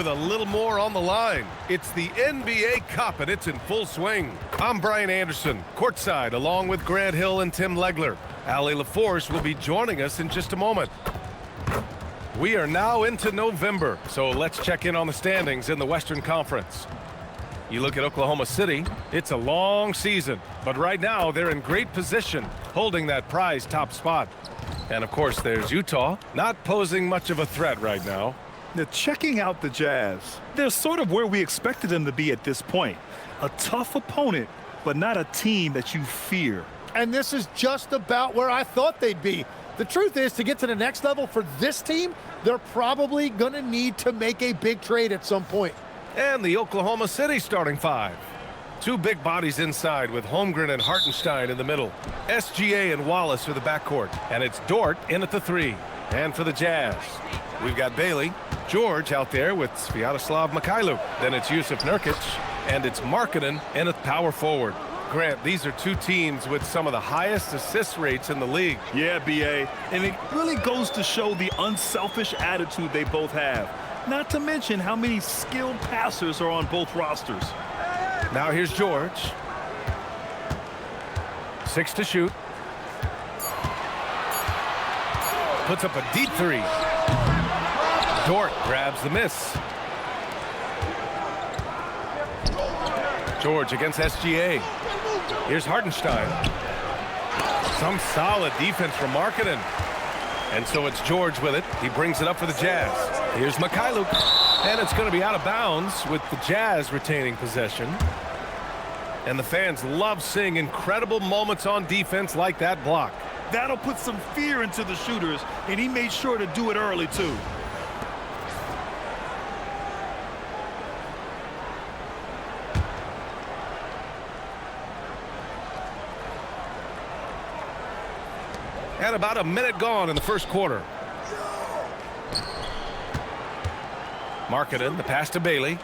With a little more on the line. It's the NBA Cup, and it's in full swing. I'm Brian Anderson, courtside, along with Grant Hill and Tim Legler. Allie LaForce will be joining us in just a moment. We are now into November, so let's check in on the standings in the Western Conference. You look at Oklahoma City, it's a long season, but right now they're in great position, holding that prize top spot. And of course, there's Utah, not posing much of a threat right now. Now, checking out the Jazz, they're sort of where we expected them to be at this point. A tough opponent, but not a team that you fear. And this is just about where I thought they'd be. The truth is, to get to the next level for this team, they're probably going to need to make a big trade at some point. And the Oklahoma City starting five. Two big bodies inside with Holmgren and Hartenstein in the middle. SGA and Wallace are the backcourt. And it's Dort in at the three. And for the Jazz, we've got Bailey, George out there with Sviatoslav Mikhailuk. Then it's Jusuf Nurkic, and it's Markkanen in at power forward. Grant, these are two teams with some of the highest assist rates in the league. Yeah, B.A., and it really goes to show the unselfish attitude they both have. Not to mention how many skilled passers are on both rosters. Now here's George. 6 to shoot. Puts up a deep three. Dort grabs the miss. George against SGA. Here's Hartenstein. Some solid defense from Markkanen. And so it's George with it. He brings it up for the Jazz. Here's Mikhailuk. And it's going to be out of bounds with the Jazz retaining possession. And the fans love seeing incredible moments on defense like that block. That'll put some fear into the shooters, and he made sure to do it early, too. And about a minute gone in the first quarter. Markkanen, the pass to Bailey.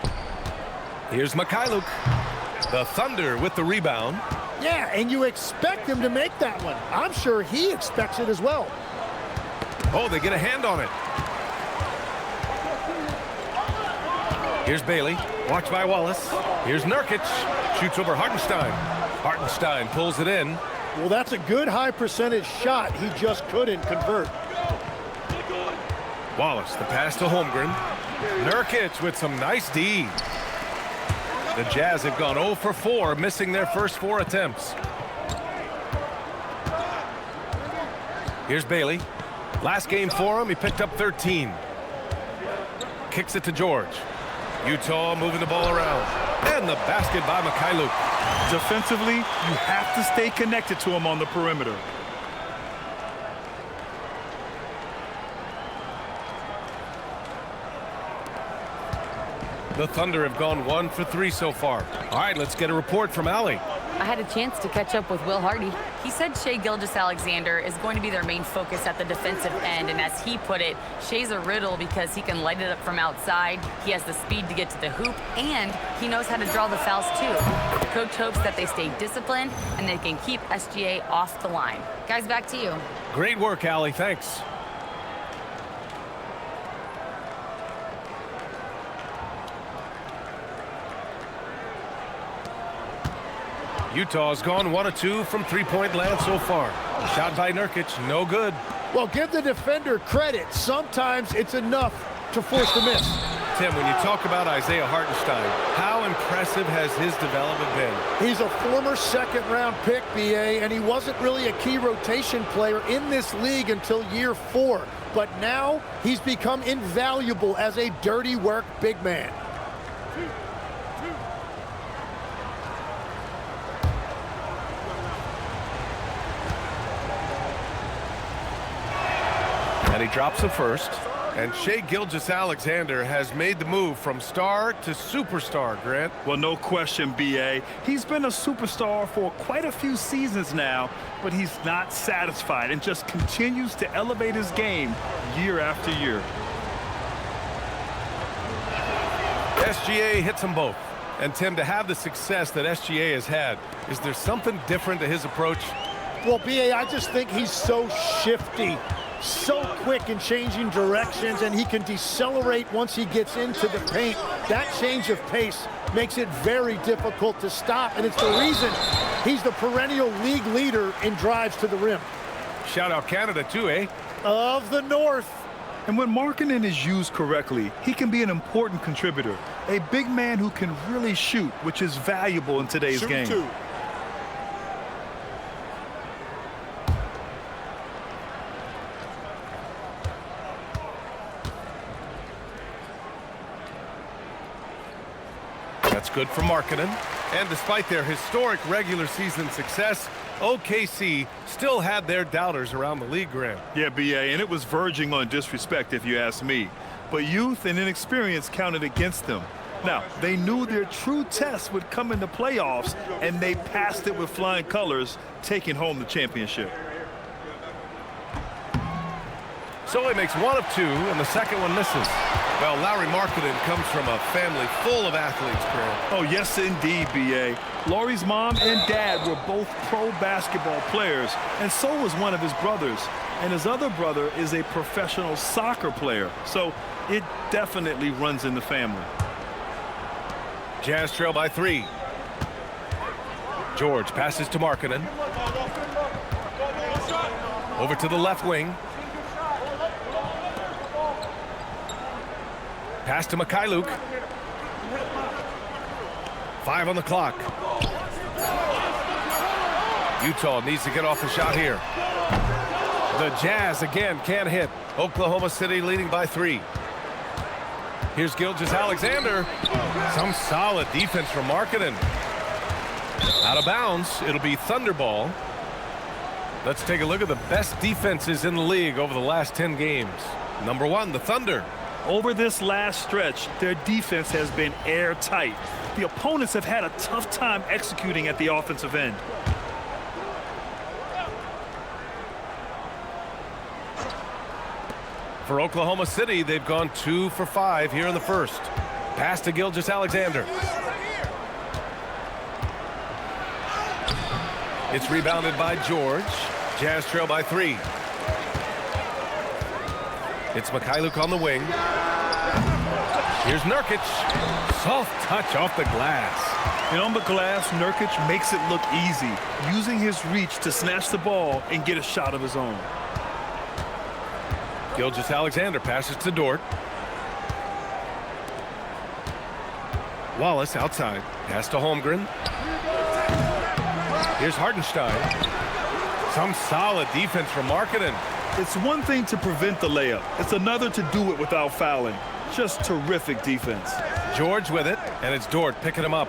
Here's Mikhailuk. The Thunder with the rebound. Yeah, and you expect him to make that one. I'm sure he expects it as well. Oh, they get a hand on it. Here's Bailey. Watched by Wallace. Here's Nurkic. Shoots over Hartenstein. Hartenstein pulls it in. Well, that's a good high percentage shot. He just couldn't convert. Wallace, the pass to Holmgren. Nurkic with some nice D. The Jazz have gone 0 for 4, missing their first 4 attempts. Here's Bailey. Last game for him, he picked up 13. Kicks it to George. Utah moving the ball around. And the basket by Mikhailuk. Defensively, you have to stay connected to him on the perimeter. The Thunder have gone 1 for 3 so far. All right, let's get a report from Allie. I had a chance to catch up with Will Hardy. He said Shai Gilgeous Alexander is going to be their main focus at the defensive end, and as he put it, Shai's a riddle because he can light it up from outside, he has the speed to get to the hoop, and he knows how to draw the fouls too. The coach hopes that they stay disciplined and they can keep SGA off the line. Guys, back to you. Great work, Allie. Thanks. Utah's gone 1 of 2 from three-point land so far. Shot by Nurkic, no good. Well, give the defender credit. Sometimes it's enough to force the miss. Tim, when you talk about Isaiah Hartenstein, how impressive has his development been? He's a former second-round pick, BA, and he wasn't really a key rotation player in this league until year 4. But now he's become invaluable as a dirty work big man. And he drops the first. And Shai Gilgeous Alexander has made the move from star to superstar, Grant. Well, no question, B.A. He's been a superstar for quite a few seasons now, but he's not satisfied and just continues to elevate his game year after year. SGA hits them both. And Tim, to have the success that SGA has had, is there something different to his approach? Well, B.A., I just think he's so shifty. so quick in changing directions, and he can decelerate once he gets into the paint. That change of pace makes it very difficult to stop, and it's the reason he's the perennial league leader in drives to the rim. Shout out Canada too, eh? Of the North. And when Markkanen is used correctly, he can be an important contributor. A big man who can really shoot, which is valuable in today's game. Two. That's good for Markkanen. And despite their historic regular season success, OKC still had their doubters around the league, Graham. Yeah, BA, and it was verging on disrespect if you ask me. But youth and inexperience counted against them. Now, they knew their true test would come in the playoffs, and they passed it with flying colors, taking home the championship. So he makes one of two, and the second one misses. Well, Lauri Markkanen comes from a family full of athletes, Graham. Oh, yes, indeed, B.A. Lauri's mom and dad were both pro basketball players, and so was one of his brothers. And his other brother is a professional soccer player, so it definitely runs in the family. Jazz trail by 3. George passes to Markkanen. Over to the left wing. Pass to Mikhailuk. 5 on the clock. Utah needs to get off the shot here. The Jazz again can't hit. Oklahoma City leading by 3. Here's Gilgeous Alexander. Some solid defense from Markkanen. Out of bounds. It'll be Thunderball. Let's take a look at the best defenses in the league over the last 10 games. Number 1, the Thunder. Over this last stretch, their defense has been airtight. The opponents have had a tough time executing at the offensive end. For Oklahoma City, they've gone 2 for 5 here in the first. Pass to Gilgeous Alexander. It's rebounded by George. Jazz trail by 3. It's Mikhailuk on the wing. Here's Nurkic. Soft touch off the glass. And on the glass, Nurkic makes it look easy, using his reach to snatch the ball and get a shot of his own. Gilgeous Alexander passes to Dort. Wallace outside. Pass to Holmgren. Here's Hartenstein. Some solid defense from Markkanen. It's one thing to prevent the layup. It's another to do it without fouling. Just terrific defense. George with it, and it's Dort picking him up.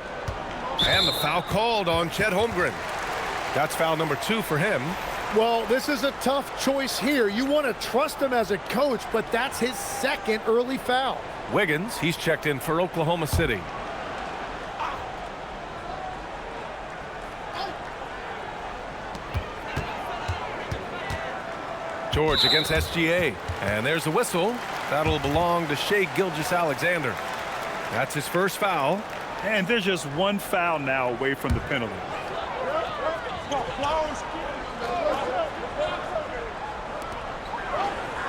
And the foul called on Chet Holmgren. That's foul number 2 for him. Well, this is a tough choice here. You want to trust him as a coach, but that's his second early foul. Wiggins, he's checked in for Oklahoma City. George against SGA, and there's the whistle. That'll belong to Shai Gilgeous Alexander. That's his first foul. And there's just one foul now away from the penalty.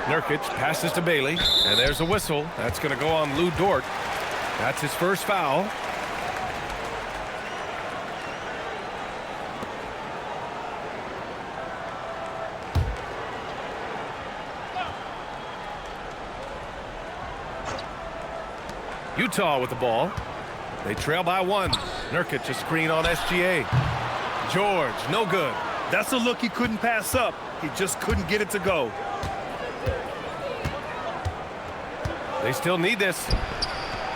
Nurkic passes to Bailey, and there's a whistle. That's going to go on Lou Dort. That's his first foul. Utah with the ball. They trail by 1. Nurkic a screen on SGA. George, no good. That's a look he couldn't pass up. He just couldn't get it to go. They still need this.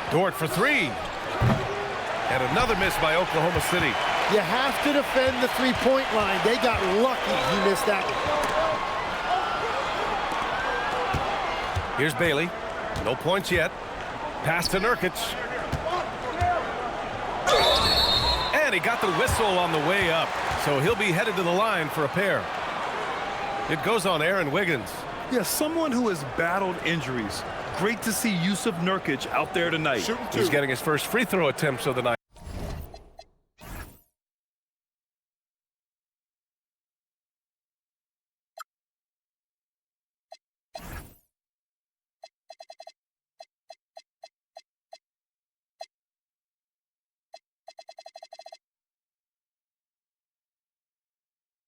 Dort for 3. And another miss by Oklahoma City. You have to defend the three-point line. They got lucky he missed that one. Here's Bailey. No points yet. Pass to Nurkic. And he got the whistle on the way up. So he'll be headed to the line for a pair. It goes on Aaron Wiggins. Yeah, someone who has battled injuries. Great to see Yusuf Nurkic out there tonight. He's getting his first free throw attempts of the night.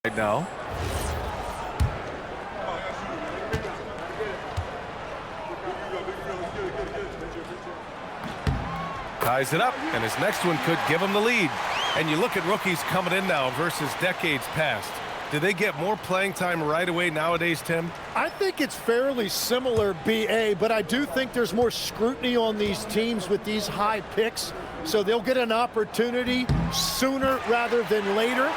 right now. Ties it up, and his next one could give him the lead. And you look at rookies coming in now versus decades past. Do they get more playing time right away nowadays, Tim? I think it's fairly similar, BA, but I do think there's more scrutiny on these teams with these high picks, so they'll get an opportunity sooner rather than later.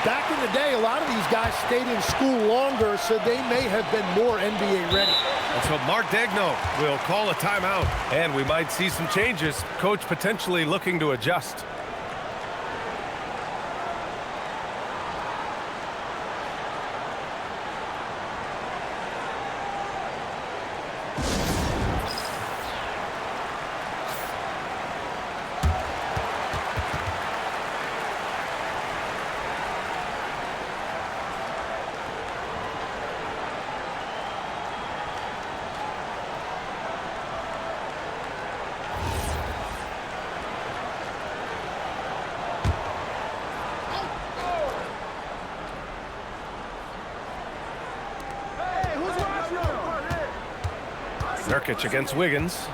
Back in the day, a lot of these guys stayed in school longer, so they may have been more NBA ready. And so Mark Degno will call a timeout, and we might see some changes. Coach potentially looking to adjust. Nurkic against Wiggins.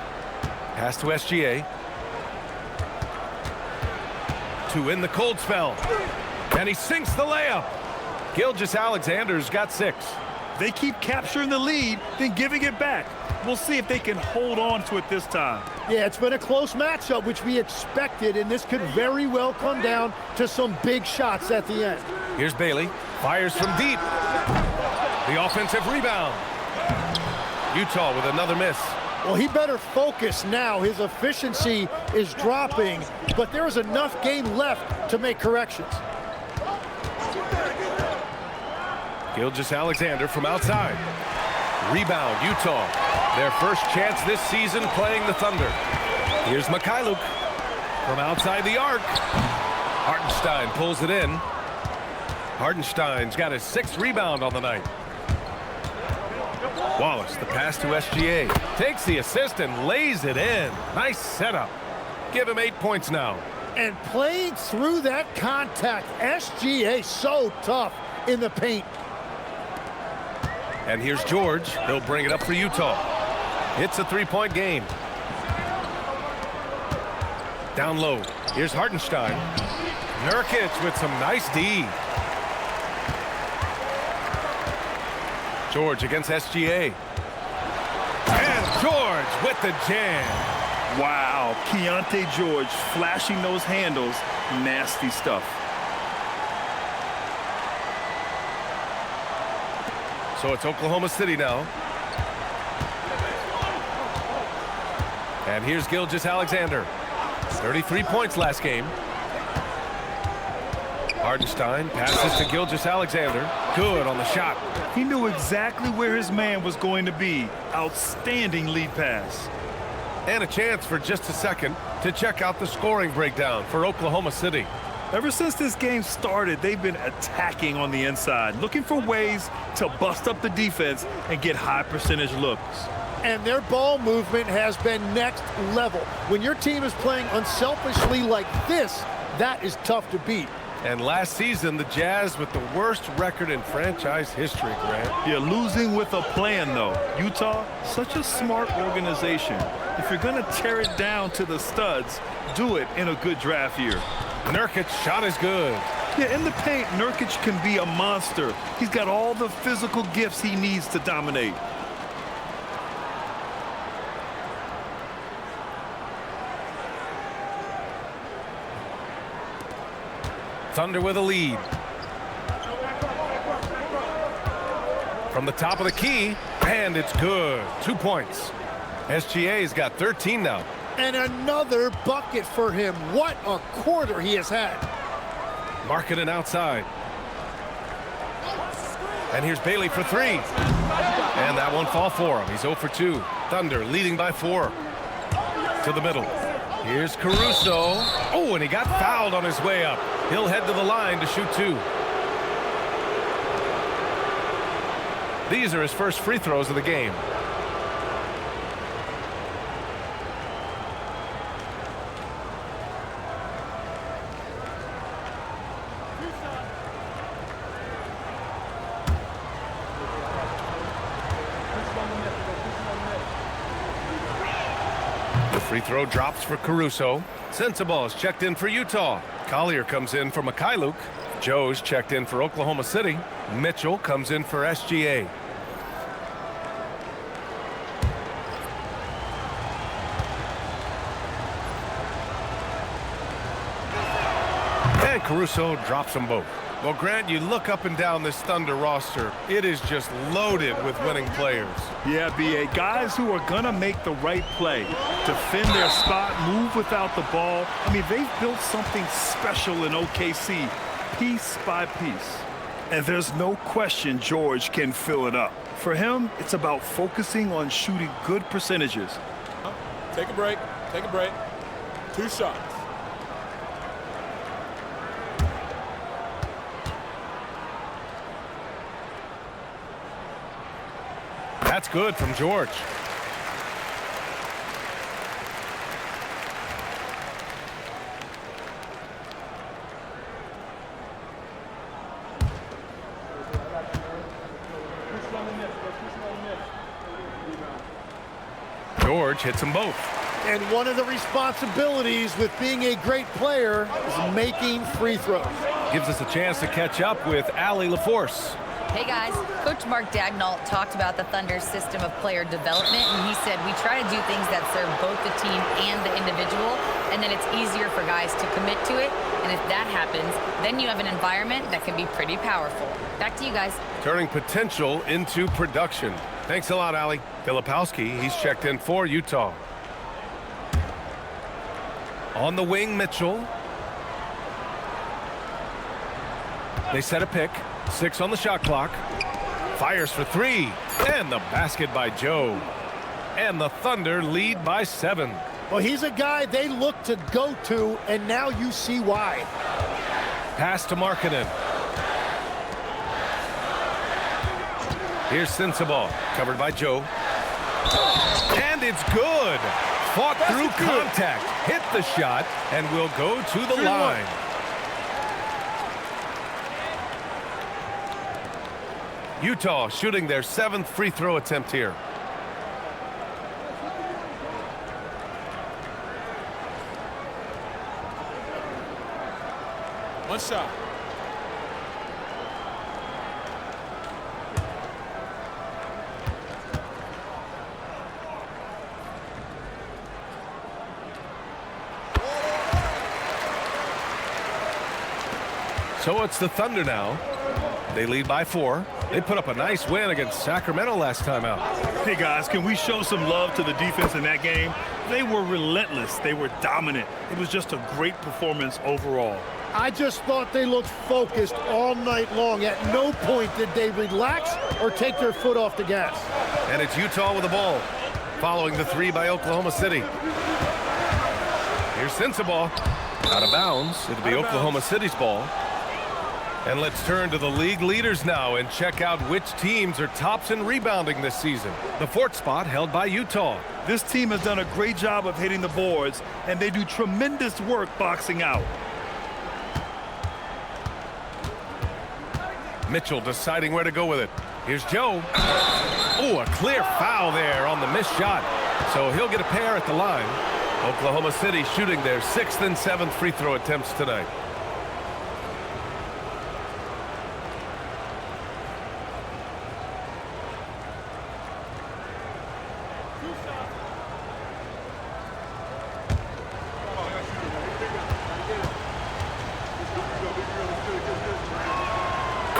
Pass to SGA. To in the cold spell. And he sinks the layup. Gilgeous Alexander's got 6. They keep capturing the lead, then giving it back. We'll see if they can hold on to it this time. Yeah, it's been a close matchup, which we expected, and this could very well come down to some big shots at the end. Here's Bailey. Fires from deep. The offensive rebound. Utah with another miss. Well, he better focus now. His efficiency is dropping, but there is enough game left to make corrections. Gilgeous Alexander from outside. Rebound, Utah. Their first chance this season playing the Thunder. Here's Mikhailuk from outside the arc. Hartenstein pulls it in. Hartenstein's got his 6th rebound on the night. Wallace, the pass to SGA. Takes the assist and lays it in. Nice setup. Give him 8 points now. And playing through that contact, SGA so tough in the paint. And here's George. He'll bring it up for Utah. It's a 3-point game. Down low. Here's Hartenstein. Nurkic with some nice D. George against SGA. And George with the jam. Wow, Keontae George flashing those handles. Nasty stuff. So it's Oklahoma City now. And here's Gilgeous Alexander. 33 points last game. Hartenstein passes to Gilgeous Alexander. Good on the shot. He knew exactly where his man was going to be. Outstanding lead pass. And a chance for just a second to check out the scoring breakdown for Oklahoma City. Ever since this game started, they've been attacking on the inside, looking for ways to bust up the defense and get high percentage looks. And their ball movement has been next level. When your team is playing unselfishly like this, that is tough to beat. And last season, the Jazz with the worst record in franchise history, Grant. Yeah, losing with a plan, though. Utah, such a smart organization. If you're going to tear it down to the studs, do it in a good draft year. Nurkic's shot is good. Yeah, in the paint, Nurkic can be a monster. He's got all the physical gifts he needs to dominate. Thunder with a lead. From the top of the key, and it's good. 2 points. SGA's got 13 now. And another bucket for him. What a quarter he has had. Markkanen outside. And here's Bailey for 3. And that won't fall for him. He's 0 for 2. Thunder leading by 4. To the middle. Here's Caruso. Oh, and he got fouled on his way up. He'll head to the line to shoot 2. These are his first free throws of the game. Free throw drops for Caruso. Sensabaugh is checked in for Utah. Collier comes in for Mikhailuk. Joe's checked in for Oklahoma City. Mitchell comes in for SGA. And Caruso drops them both. Well, Grant, you look up and down this Thunder roster, it is just loaded with winning players. Yeah, B.A. Guys who are going to make the right play, defend their spot, move without the ball. I mean, they've built something special in OKC, piece by piece. And there's no question George can fill it up. For him, it's about focusing on shooting good percentages. Take a break. Take a break. 2 shots. That's good from George. George hits them both. And one of the responsibilities with being a great player is making free throws. Gives us a chance to catch up with Allie LaForce. Hey guys, Coach Mark Dagnall talked about the Thunder's system of player development, and he said we try to do things that serve both the team and the individual, and then it's easier for guys to commit to it. And if that happens, then you have an environment that can be pretty powerful. Back to you guys. Turning potential into production. Thanks a lot, Allie. Filipowski, he's checked in for Utah. On the wing, Mitchell. They set a pick. 6 on the shot clock. Fires for 3. And the basket by Joe. And the Thunder lead by 7. Well, he's a guy they look to go to, and now you see why. Pass to Markkanen. Here's Sensabaugh, covered by Joe. And it's good. Fought through contact, hit the shot, and will go to the line. Utah shooting their 7th free throw attempt here. One shot. So it's the Thunder now. They lead by 4. They put up a nice win against Sacramento last time out. Hey, guys, can we show some love to the defense in that game? They were relentless. They were dominant. It was just a great performance overall. I just thought they looked focused all night long. At no point did they relax or take their foot off the gas. And it's Utah with the ball, following the 3 by Oklahoma City. Here's Sensabaugh. Out of bounds. It'll be Oklahoma City's ball. And let's turn to the league leaders now and check out which teams are tops in rebounding this season. The 4th spot held by Utah. This team has done a great job of hitting the boards, and they do tremendous work boxing out. Mitchell deciding where to go with it. Here's Joe. Oh, a clear foul there on the missed shot. So he'll get a pair at the line. Oklahoma City shooting their 6th and 7th free throw attempts tonight.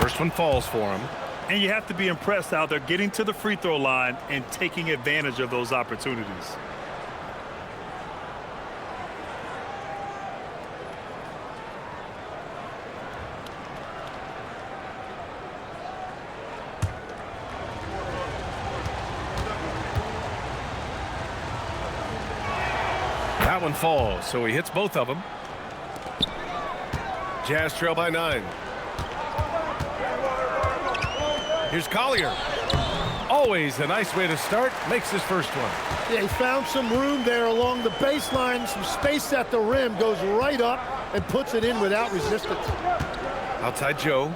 First one falls for him. And you have to be impressed how they're getting to the free throw line and taking advantage of those opportunities. That one falls, so he hits both of them. Jazz trail by 9. Here's Collier. Always a nice way to start. Makes his first one. Yeah, he found some room there along the baseline, some space at the rim, goes right up and puts it in without resistance. Outside Joe.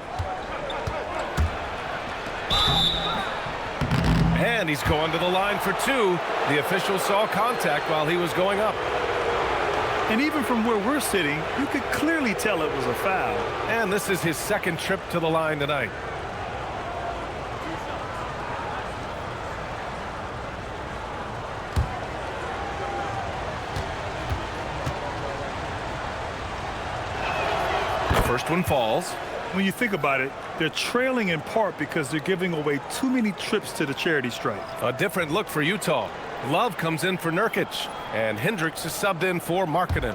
And he's going to the line for 2. The official saw contact while he was going up. And even from where we're sitting, you could clearly tell it was a foul. And this is his second trip to the line tonight. The first one falls. When you think about it, they're trailing in part because they're giving away too many trips to the charity stripe. A different look for Utah. Love comes in for Nurkic, and Hendricks is subbed in for Markkanen.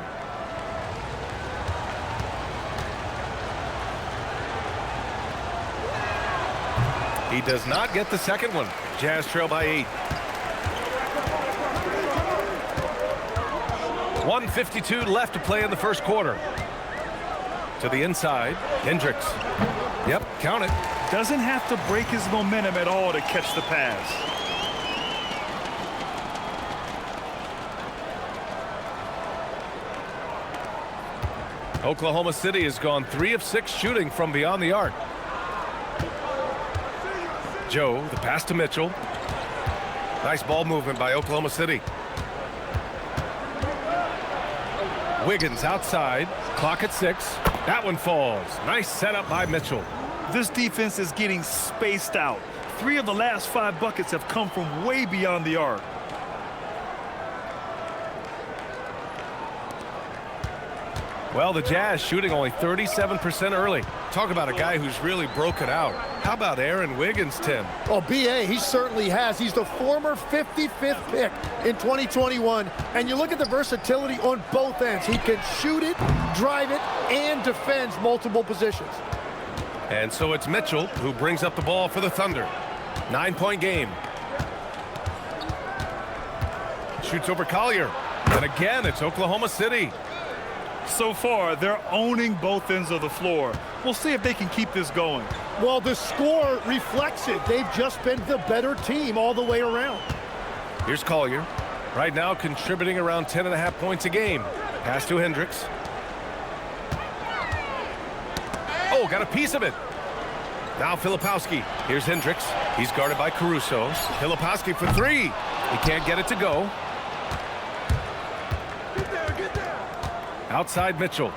He does not get the second one. Jazz trail by 8. 1:52 left to play in the first quarter. To the inside, Hendricks. Yep, count it. Doesn't have to break his momentum at all to catch the pass. Oklahoma City has gone 3 of 6 shooting from beyond the arc. Joe, the pass to Mitchell. Nice ball movement by Oklahoma City. Wiggins outside. Clock at 6. That one falls. Nice setup by Mitchell. This defense is getting spaced out. 3 of the last 5 buckets have come from way beyond the arc. Well, the Jazz shooting only 37% early. Talk about a guy who's really broken out. How about Aaron Wiggins, Tim? Well, B.A., he certainly has. He's the former 55th pick in 2021. And you look at the versatility on both ends. He can shoot it, drive it, and defends multiple positions. And so it's Mitchell who brings up the ball for the Thunder. 9-point game. Shoots over Collier. And again, it's Oklahoma City. So far, they're owning both ends of the floor. We'll see if they can keep this going. Well, the score reflects it. They've just been the better team all the way around. Here's Collier. Right now contributing around 10.5 points a game. Pass to Hendricks. Oh, got a piece of it. Now Filipowski. Here's Hendricks. He's guarded by Caruso. Filipowski for 3. He can't get it to go. Outside Mitchell.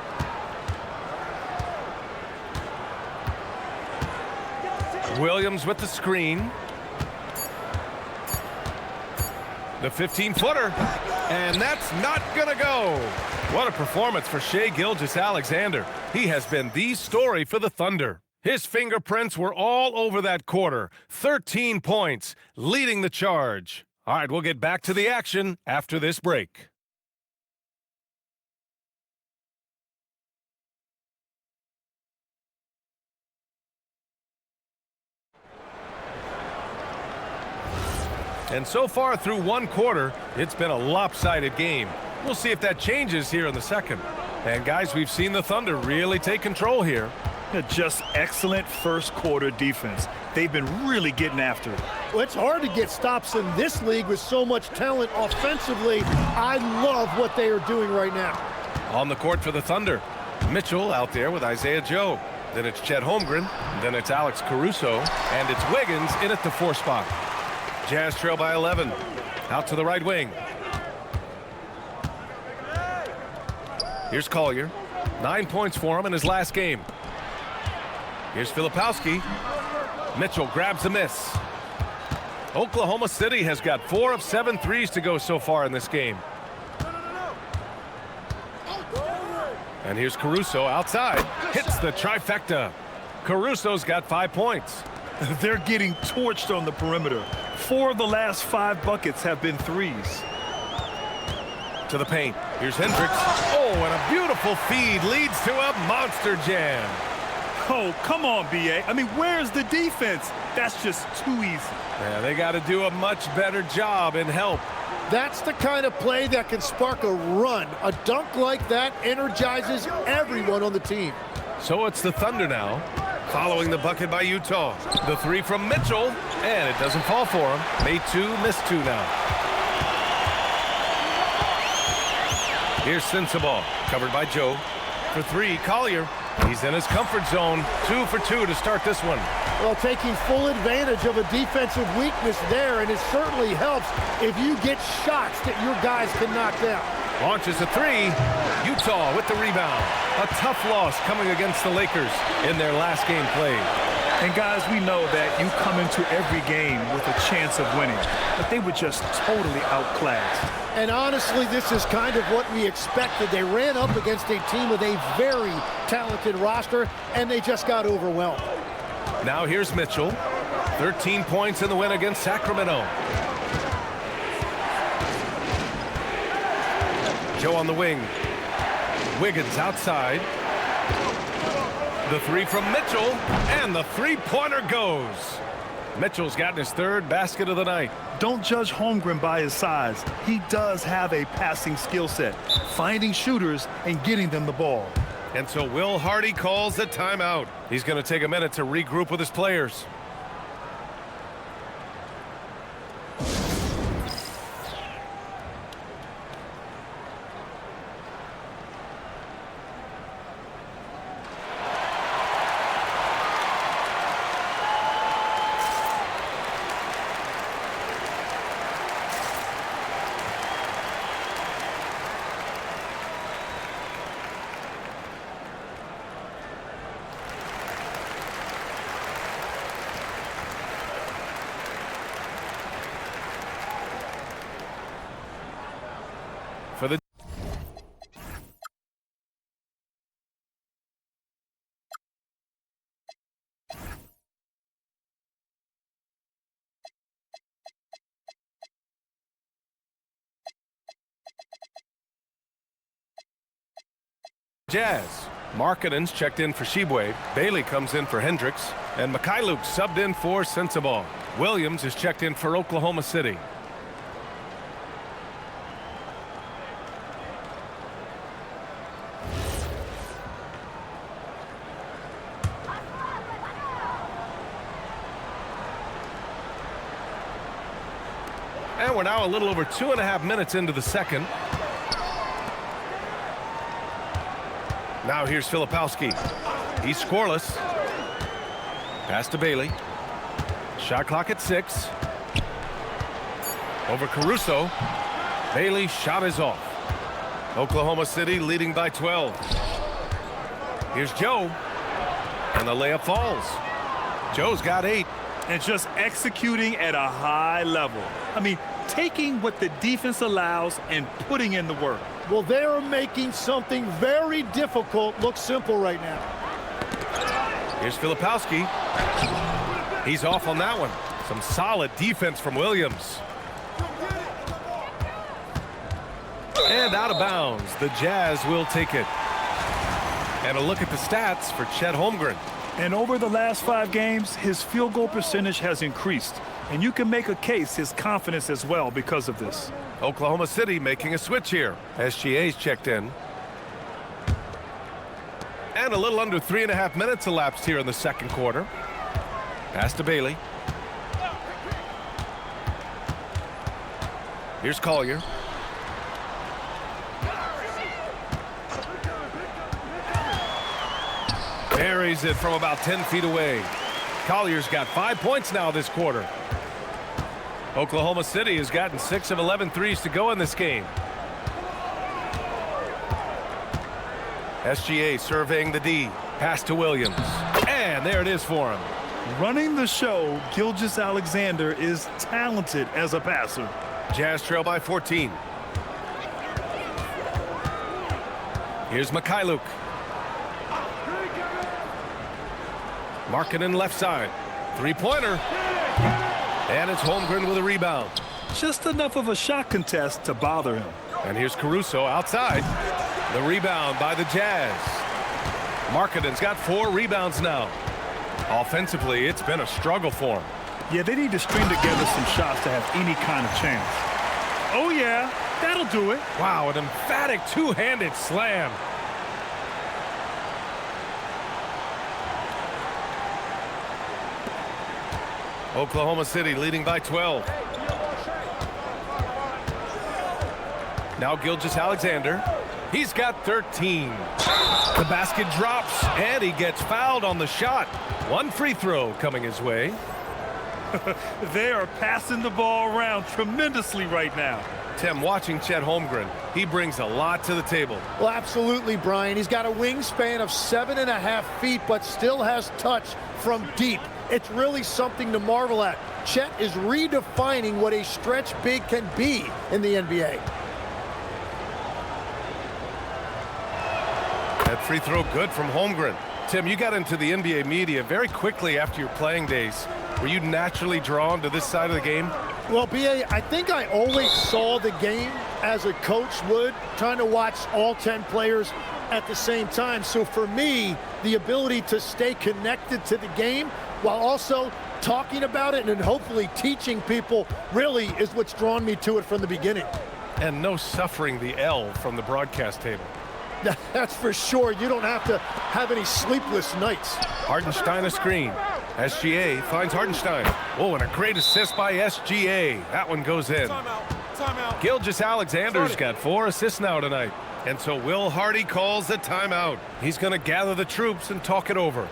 Williams with the screen. The 15-footer. And that's not going to go. What a performance for Shai Gilgeous Alexander. He has been the story for the Thunder. His fingerprints were all over that quarter. 13 points, leading the charge. All right, we'll get back to the action after this break. And so far through one quarter, it's been a lopsided game. We'll see if that changes here in the second. And guys, we've seen the Thunder really take control here. Just excellent first quarter defense. They've been really getting after it. Well, it's hard to get stops in this league with so much talent offensively. I love what they are doing right now. On the court for the Thunder, Mitchell out there with Isaiah Joe. Then it's Chet Holmgren. Then it's Alex Caruso. And it's Wiggins in at the 4 spot. Jazz trail by 11. Out to the right wing. Here's Collier. 9 points for him in his last game. Here's Filipowski. Mitchell grabs a miss. Oklahoma City has got 4 of 7 threes to go so far in this game. And here's Caruso outside. Hits the trifecta. Caruso's got 5 points. They're getting torched on the perimeter. 4 of the last 5 buckets have been threes. To the paint. Here's Hendricks. Oh, and a beautiful feed leads to a monster jam. Oh, come on, B.A. I mean, where's the defense? That's just too easy. Yeah, they got to do a much better job in help. That's the kind of play that can spark a run. A dunk like that energizes everyone on the team. So it's the Thunder now, following the bucket by Utah. The 3 from Mitchell, and it doesn't fall for him. Made 2, missed 2 now. Here's Sensabaugh, covered by Joe. For 3, Collier. He's in his comfort zone. 2 for 2 to start this one. Well, taking full advantage of a defensive weakness there, and it certainly helps if you get shots that your guys can knock down. Launches a three. Utah with the rebound. A tough loss coming against the Lakers in their last game played. And guys, we know that you come into every game with a chance of winning, but they were just totally outclassed. And honestly, this is kind of what we expected. They ran up against a team with a very talented roster, and they just got overwhelmed. Now here's Mitchell. 13 points in the win against Sacramento. Joe on the wing. Wiggins outside. The three from Mitchell, and the three-pointer goes. Mitchell's gotten his third basket of the night. Don't judge Holmgren by his size. He does have a passing skill set, finding shooters and getting them the ball. And so Will Hardy calls the timeout. He's going to take a minute to regroup with his players. For the Jazz. Markkanen's checked in for Shibwe. Bailey comes in for Hendricks. And Mikhailuk subbed in for Sensabaugh. Williams is checked in for Oklahoma City. And we're now a little over 2.5 minutes into the second. Now here's Filipowski. He's scoreless. Pass to Bailey. Shot clock at 6. Over Caruso. Bailey's shot is off. Oklahoma City leading by 12. Here's Joe. And the layup falls. Joe's got 8. And just executing at a high level. I mean, taking what the defense allows and putting in the work. Well, they're making something very difficult look simple right now. Here's Filipowski. He's off on that one. Some solid defense from Williams. And out of bounds. The Jazz will take it. And a look at the stats for Chet Holmgren. And over the last 5 games, his field goal percentage has increased. And you can make a case his confidence as well because of this. Oklahoma City making a switch here. SGA's checked in. And a little under 3.5 minutes elapsed here in the second quarter. Pass to Bailey. Here's Collier. Buries it from about 10 feet away. Collier's got 5 points now this quarter. Oklahoma City has gotten 6 of 11 threes to go in this game. SGA surveying the D. Pass to Williams. And there it is for him. Running the show, Gilgeous Alexander is talented as a passer. Jazz trail by 14. Here's Mikhailuk. Markkanen left side. Three-pointer. And it's Holmgren with a rebound. Just enough of a shot contest to bother him. And here's Caruso outside. The rebound by the Jazz. Markkanen's got 4 rebounds now. Offensively, it's been a struggle for him. Yeah, they need to string together some shots to have any kind of chance. Oh, yeah, that'll do it. Wow, an emphatic two-handed slam. Oklahoma City leading by 12. Now Gilgeous Alexander. He's got 13. The basket drops, and he gets fouled on the shot. One free throw coming his way. They are passing the ball around tremendously right now. Tim, watching Chet Holmgren, he brings a lot to the table. Well, absolutely, Brian. He's got a wingspan of 7.5 feet, but still has touch from deep. It's really something to marvel at. Chet is redefining what a stretch big can be in the NBA. That free throw good from Holmgren. Tim, you got into the NBA media very quickly after your playing days. Were you naturally drawn to this side of the game? Well, B.A., I think I always saw the game as a coach would, trying to watch all 10 players at the same time. So for me, the ability to stay connected to the game while also talking about it and hopefully teaching people really is what's drawn me to it from the beginning. And no suffering the L from the broadcast table. That's for sure. You don't have to have any sleepless nights. Hartenstein a screen. SGA finds Hartenstein. Oh, and a great assist by SGA. That one goes in. Timeout. Gilgeous Alexander's got 4 assists now tonight. And so Will Hardy calls the timeout. He's going to gather the troops and talk it over.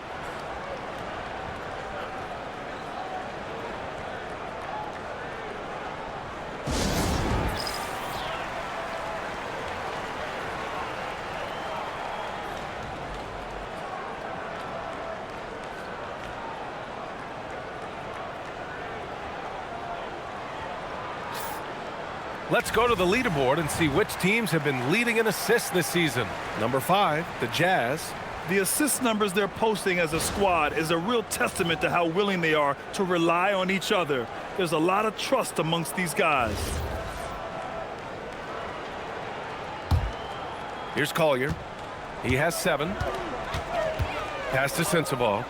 Let's go to the leaderboard and see which teams have been leading in assists this season. Number 5, the Jazz. The assist numbers they're posting as a squad is a real testament to how willing they are to rely on each other. There's a lot of trust amongst these guys. Here's Collier. He has 7. Pass to Sensabaugh.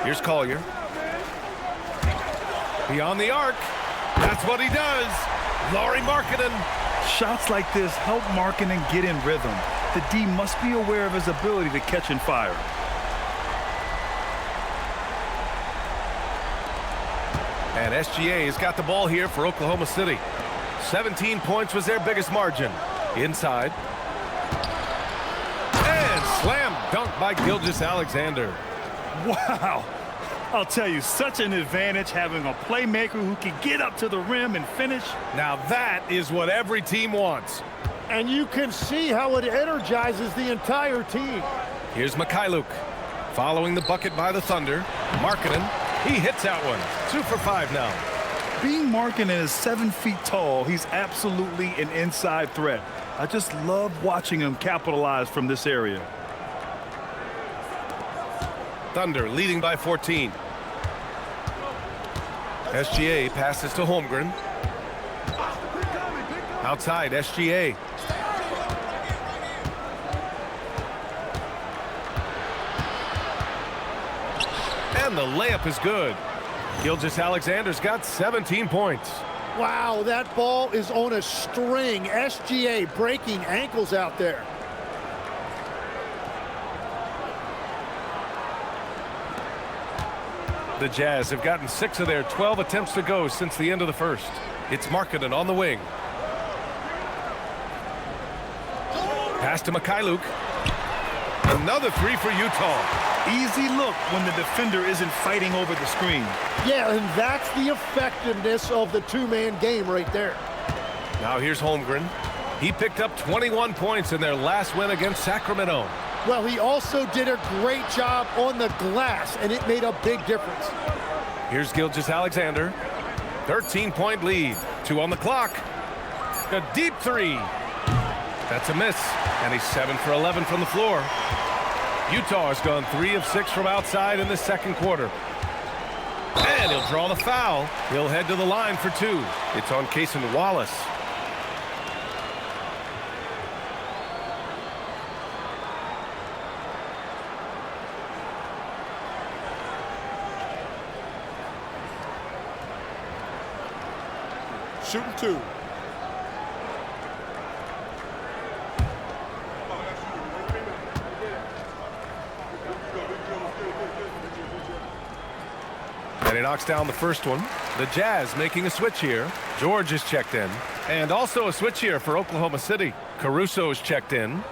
Here's Collier. Beyond the arc. That's what he does. Lauri Markkanen. Shots like this help Markkanen get in rhythm. The D must be aware of his ability to catch and fire. And SGA has got the ball here for Oklahoma City. 17 points was their biggest margin. Inside. And slam dunk by Gilgeous Alexander. Wow. I'll tell you, such an advantage having a playmaker who can get up to the rim and finish. Now that is what every team wants. And you can see how it energizes the entire team. Here's Mikhailuk. Following the bucket by the Thunder. Markkanen. He hits that one. 2 for 5 now. Being Markkanen is 7 feet tall, he's absolutely an inside threat. I just love watching him capitalize from this area. Thunder leading by 14. SGA passes to Holmgren. Outside, SGA. And the layup is good. Gilgeous Alexander's got 17 points. Wow, that ball is on a string. SGA breaking ankles out there. The Jazz have gotten 6 of their 12 attempts to go since the end of the first. It's Markkanen on the wing. Pass to Mikhailuk. Another 3 for Utah. Easy look when the defender isn't fighting over the screen. Yeah, and that's the effectiveness of the two-man game right there. Now here's Holmgren. He picked up 21 points in their last win against Sacramento. Well, he also did a great job on the glass, and it made a big difference. Here's Gilgeous Alexander. 13-point lead. 2 on the clock. A deep 3. That's a miss. And he's 7 for 11 from the floor. Utah has gone 3 of 6 from outside in the second quarter. And he'll draw the foul. He'll head to the line for 2. It's on Cason Wallace. Shooting 2. And he knocks down the first one. The Jazz making a switch here. George is checked in. And also a switch here for Oklahoma City. Caruso's checked in.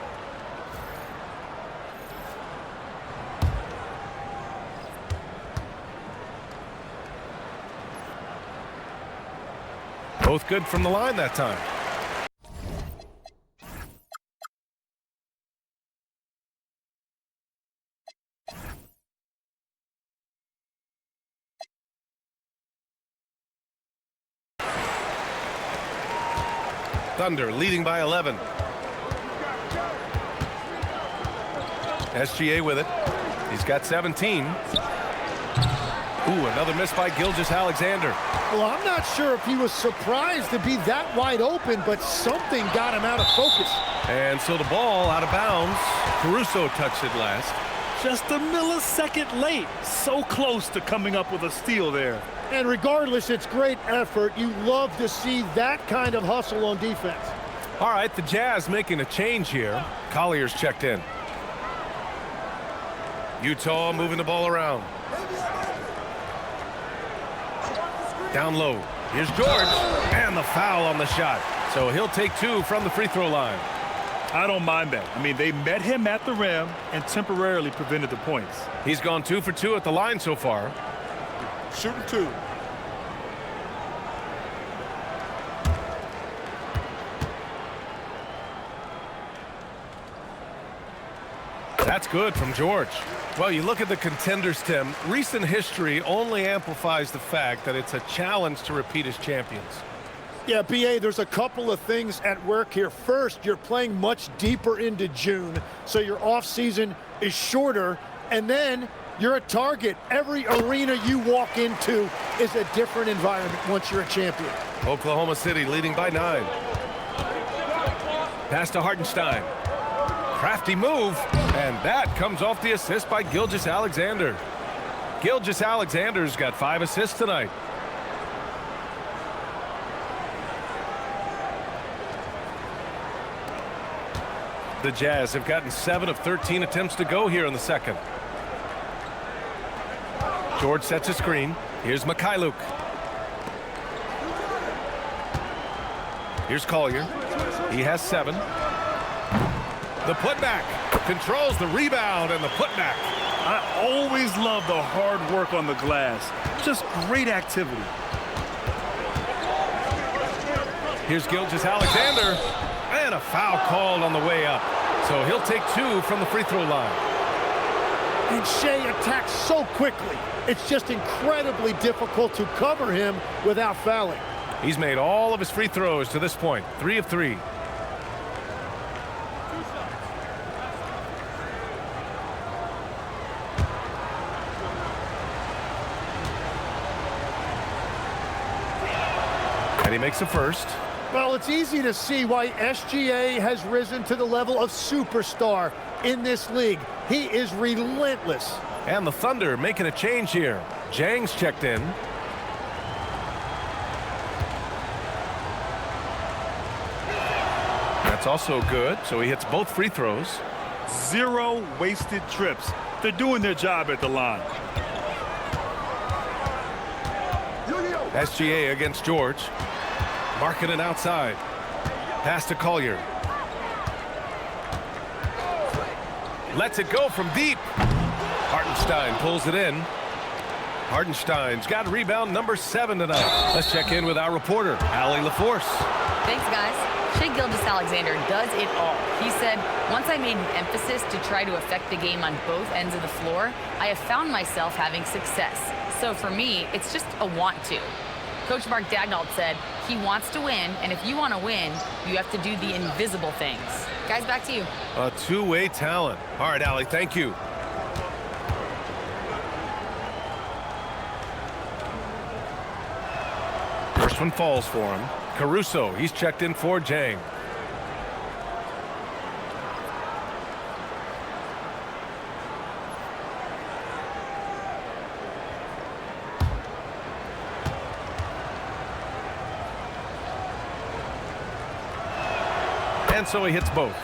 Both good from the line that time. Thunder leading by 11. SGA with it. He's got 17. Ooh, another miss by Gilgeous Alexander. Well, I'm not sure if he was surprised to be that wide open, but something got him out of focus. And so the ball out of bounds. Caruso touched it last. Just a millisecond late. So close to coming up with a steal there. And regardless, it's great effort. You love to see that kind of hustle on defense. All right, the Jazz making a change here. Collier's checked in. Utah moving the ball around. Down low. Here's George. And the foul on the shot. So he'll take 2 from the free throw line. I don't mind that. I mean, they met him at the rim and temporarily prevented the points. He's gone 2 for 2 at the line so far. Shooting 2. That's good from George. Well, you look at the contenders, Tim. Recent history only amplifies the fact that it's a challenge to repeat as champions. Yeah, BA, there's a couple of things at work here. First, you're playing much deeper into June, so your offseason is shorter, and then you're a target. Every arena you walk into is a different environment once you're a champion. Oklahoma City leading by 9. Pass to Hartenstein. Crafty move, and that comes off the assist by Gilgeous Alexander. Gilgeous Alexander's got 5 assists tonight. The Jazz have gotten 7 of 13 attempts to go here in the second. George sets a screen. Here's Mikhailuk. Here's Collier. He has 7. The putback controls the rebound and the putback. I always love the hard work on the glass. Just great activity. Here's Gilgeous Alexander. And a foul called on the way up. So he'll take 2 from the free throw line. And Shai attacks so quickly. It's just incredibly difficult to cover him without fouling. He's made all of his free throws to this point. 3 of 3. And he makes the first. Well, it's easy to see why SGA has risen to the level of superstar in this league. He is relentless. And the Thunder making a change here. Jang's checked in. That's also good, so he hits both free throws. 0 wasted trips. They're doing their job at the line. SGA against George. Markkanen outside. Pass to Collier. Lets it go from deep. Hartenstein pulls it in. Hartenstein's got rebound number 7 tonight. Let's check in with our reporter, Allie LaForce. Thanks, guys. Shai Gilgeous Alexander does it all. He said, once I made an emphasis to try to affect the game on both ends of the floor, I have found myself having success. So for me, it's just a want to. Coach Mark Dagnall said he wants to win, and if you want to win, you have to do the invisible things. Guys, back to you. A two-way talent. All right, Allie, thank you. First one falls for him. Caruso, he's checked in for Jang. And so he hits both.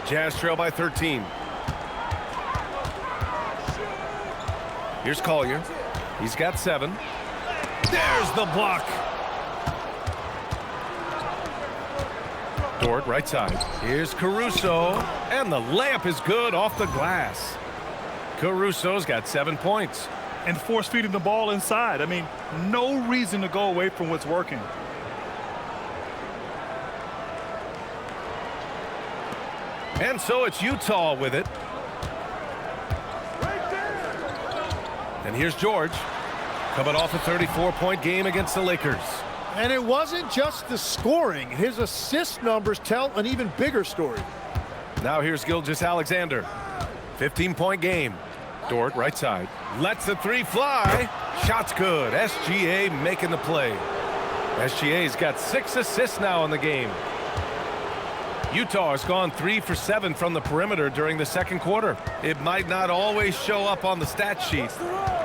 Jazz trail by 13. Here's Collier. He's got 7. There's the block. Dort, right side. Here's Caruso, and the layup is good off the glass. Caruso's got 7 points. And force feeding the ball inside. I mean, no reason to go away from what's working. And so it's Utah with it. And here's George, coming off a 34-point game against the Lakers. And it wasn't just the scoring. His assist numbers tell an even bigger story. Now here's Gilgeous Alexander. 15-point game. Dort, right side. Lets the three fly. Shot's good. SGA making the play. SGA's got 6 assists now in the game. Utah has gone 3 for 7 from the perimeter during the second quarter. It might not always show up on the stat sheet,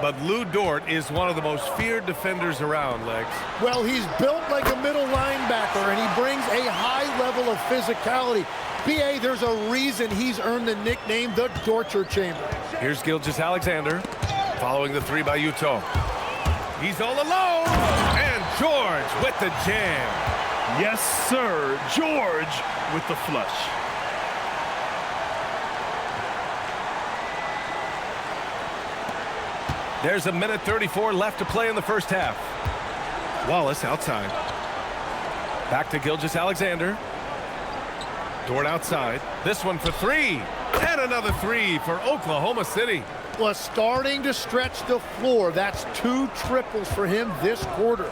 but Lu Dort is one of the most feared defenders around, Legs. Well, he's built like a middle linebacker, and he brings a high level of physicality. B.A., there's a reason he's earned the nickname the Torture Chamber. Here's Gilgeous Alexander, following the three by Utah. He's all alone, and George with the jam. Yes, sir. George with the flush. There's a minute 34 left to play in the first half. Wallace outside. Back to Gilgeous Alexander. Dort outside. This one for 3. And another 3 for Oklahoma City. Was starting to stretch the floor. That's 2 triples for him this quarter.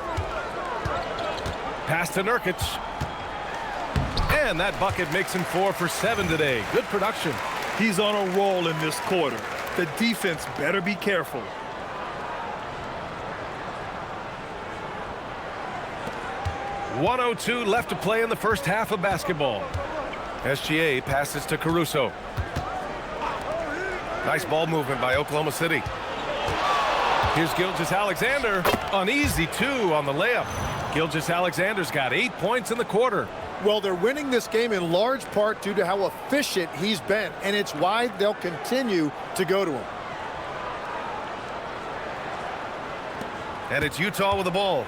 Pass to Nurkic. And that bucket makes him 4 for 7 today. Good production. He's on a roll in this quarter. The defense better be careful. .102 left to play in the first half of basketball. SGA passes to Caruso. Nice ball movement by Oklahoma City. Here's Gilgeous Alexander. An easy 2 on the layup. Gilgeous Alexander's got 8 points in the quarter. Well, they're winning this game in large part due to how efficient he's been, and it's why they'll continue to go to him. And it's Utah with the ball.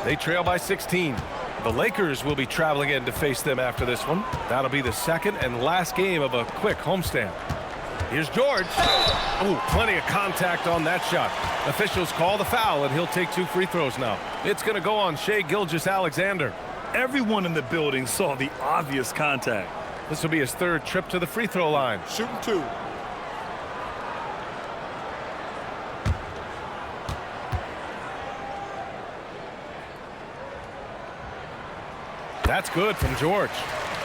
They trail by 16. The Lakers will be traveling in to face them after this one. That'll be the second and last game of a quick homestand. Here's George. Oh, plenty of contact on that shot. Officials call the foul, and he'll take 2 free throws now. It's going to go on Shai Gilgeous Alexander. Everyone in the building saw the obvious contact. This will be his 3rd trip to the free throw line. Shooting 2. That's good from George.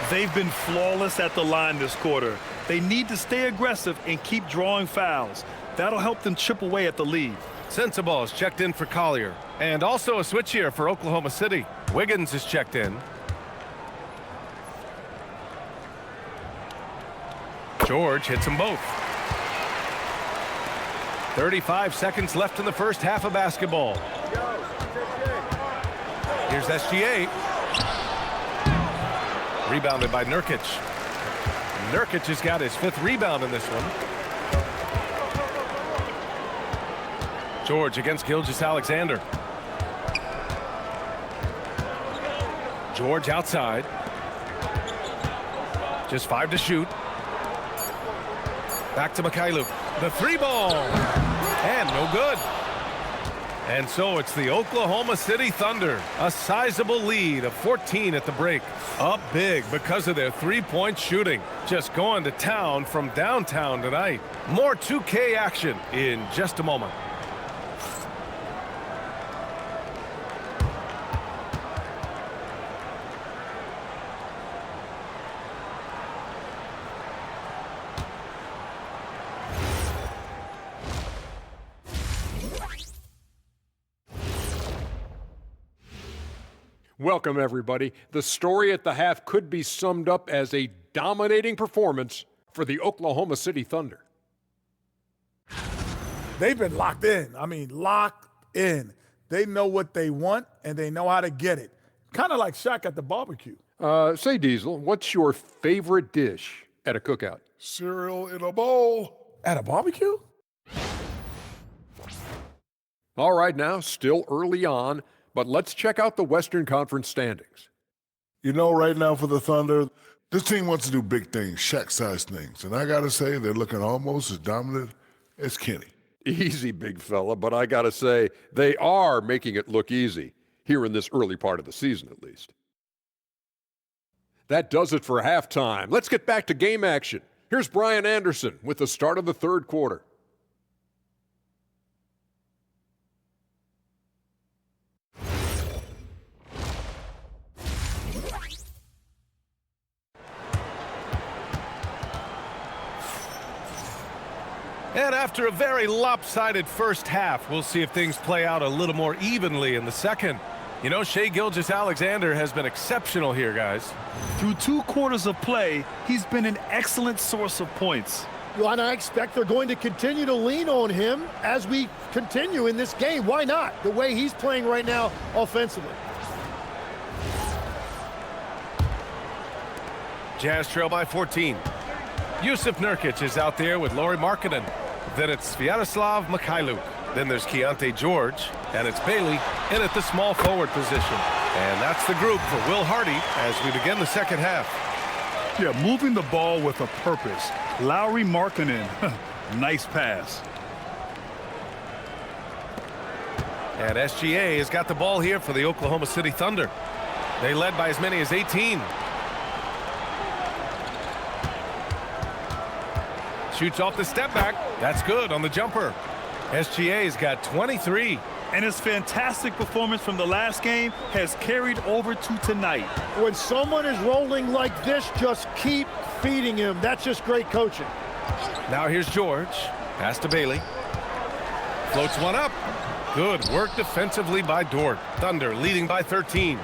They've been flawless at the line this quarter. They need to stay aggressive and keep drawing fouls. That'll help them chip away at the lead. Sensabaugh is checked in for Collier. And also a switch here for Oklahoma City. Wiggins is checked in. George hits them both. 35 seconds left in the first half of basketball. Here's SGA. Rebounded by Nurkic. Nurkic has got his 5th rebound in this one. George against Gilgeous Alexander. George outside. Just 5 to shoot. Back to Mikhailuk. The 3 ball. And no good. And so it's the Oklahoma City Thunder. A sizable lead of 14 at the break. Up big because of their 3-point shooting. Just going to town from downtown tonight. More 2K action in just a moment. Welcome, everybody. The story at the half could be summed up as a dominating performance for the Oklahoma City Thunder. They've been locked in. I mean, locked in. They know what they want, and they know how to get it. Kind of like Shaq at the barbecue. Say, Diesel, what's your favorite dish at a cookout? Cereal in a bowl. At a barbecue? All right, now, still early on, but let's check out the Western Conference standings. You know, right now for the Thunder, this team wants to do big things, Shaq-sized things. And I got to say, they're looking almost as dominant as Kenny. Easy, big fella, but I got to say, they are making it look easy, here in this early part of the season at least. That does it for halftime. Let's get back to game action. Here's Brian Anderson with the start of the third quarter. And after a very lopsided first half, we'll see if things play out a little more evenly in the second. You know, Shai Gilgeous Alexander has been exceptional here, guys. Through 2 quarters of play, he's been an excellent source of points. Well, and I expect they're going to continue to lean on him as we continue in this game. Why not? The way he's playing right now offensively. Jazz trail by 14. Yusuf Nurkic is out there with Lauri Markkanen. Then it's Sviatoslav Mikhailuk. Then there's Keontae George, and it's Bailey in at the small forward position. And that's the group for Will Hardy as we begin the second half. Yeah, moving the ball with a purpose. Lauri Markkanen, nice pass. And SGA has got the ball here for the Oklahoma City Thunder. They led by as many as 18. Shoots off the step back. That's good on the jumper. SGA's got 23. And his fantastic performance from the last game has carried over to tonight. When someone is rolling like this, just keep feeding him. That's just great coaching. Now here's George. Pass to Bailey. Floats one up. Good work defensively by Dort. Thunder leading by 13.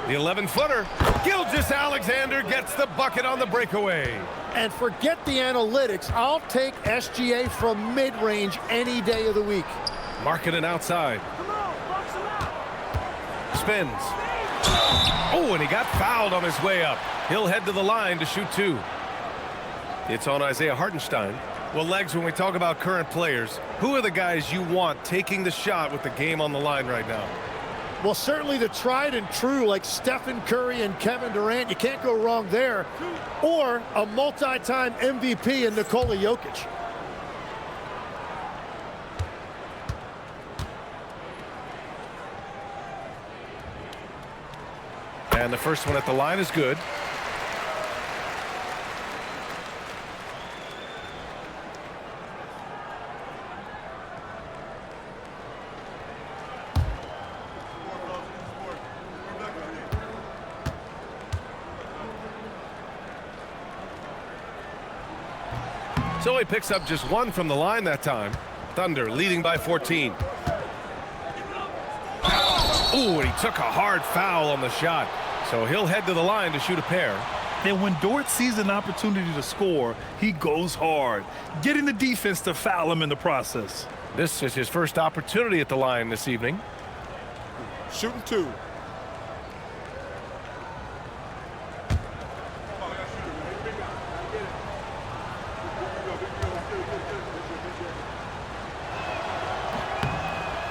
The 11-footer. Gilgeous Alexander gets the bucket on the breakaway. And forget the analytics. I'll take SGA from mid-range any day of the week. Markkanen outside. Spins. Oh, and he got fouled on his way up. He'll head to the line to shoot 2. It's on Isaiah Hartenstein. Well, Legs, when we talk about current players, who are the guys you want taking the shot with the game on the line right now? Well, certainly the tried and true like Stephen Curry and Kevin Durant. You can't go wrong there. Or a multi-time MVP in Nikola Jokic. And the first one at the line is good. So he picks up just 1 from the line that time. Thunder leading by 14. Ooh, and he took a hard foul on the shot. So he'll head to the line to shoot a pair. And when Dort sees an opportunity to score, he goes hard, getting the defense to foul him in the process. This is his first opportunity at the line this evening. Shooting 2.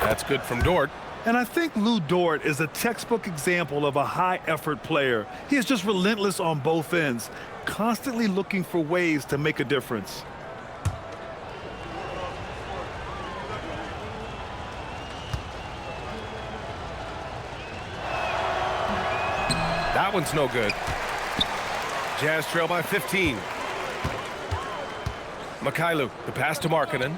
That's good from Dort. And I think Lou Dort is a textbook example of a high-effort player. He is just relentless on both ends, constantly looking for ways to make a difference. That one's no good. Jazz trail by 15. Mikhailuk, the pass to Markkanen.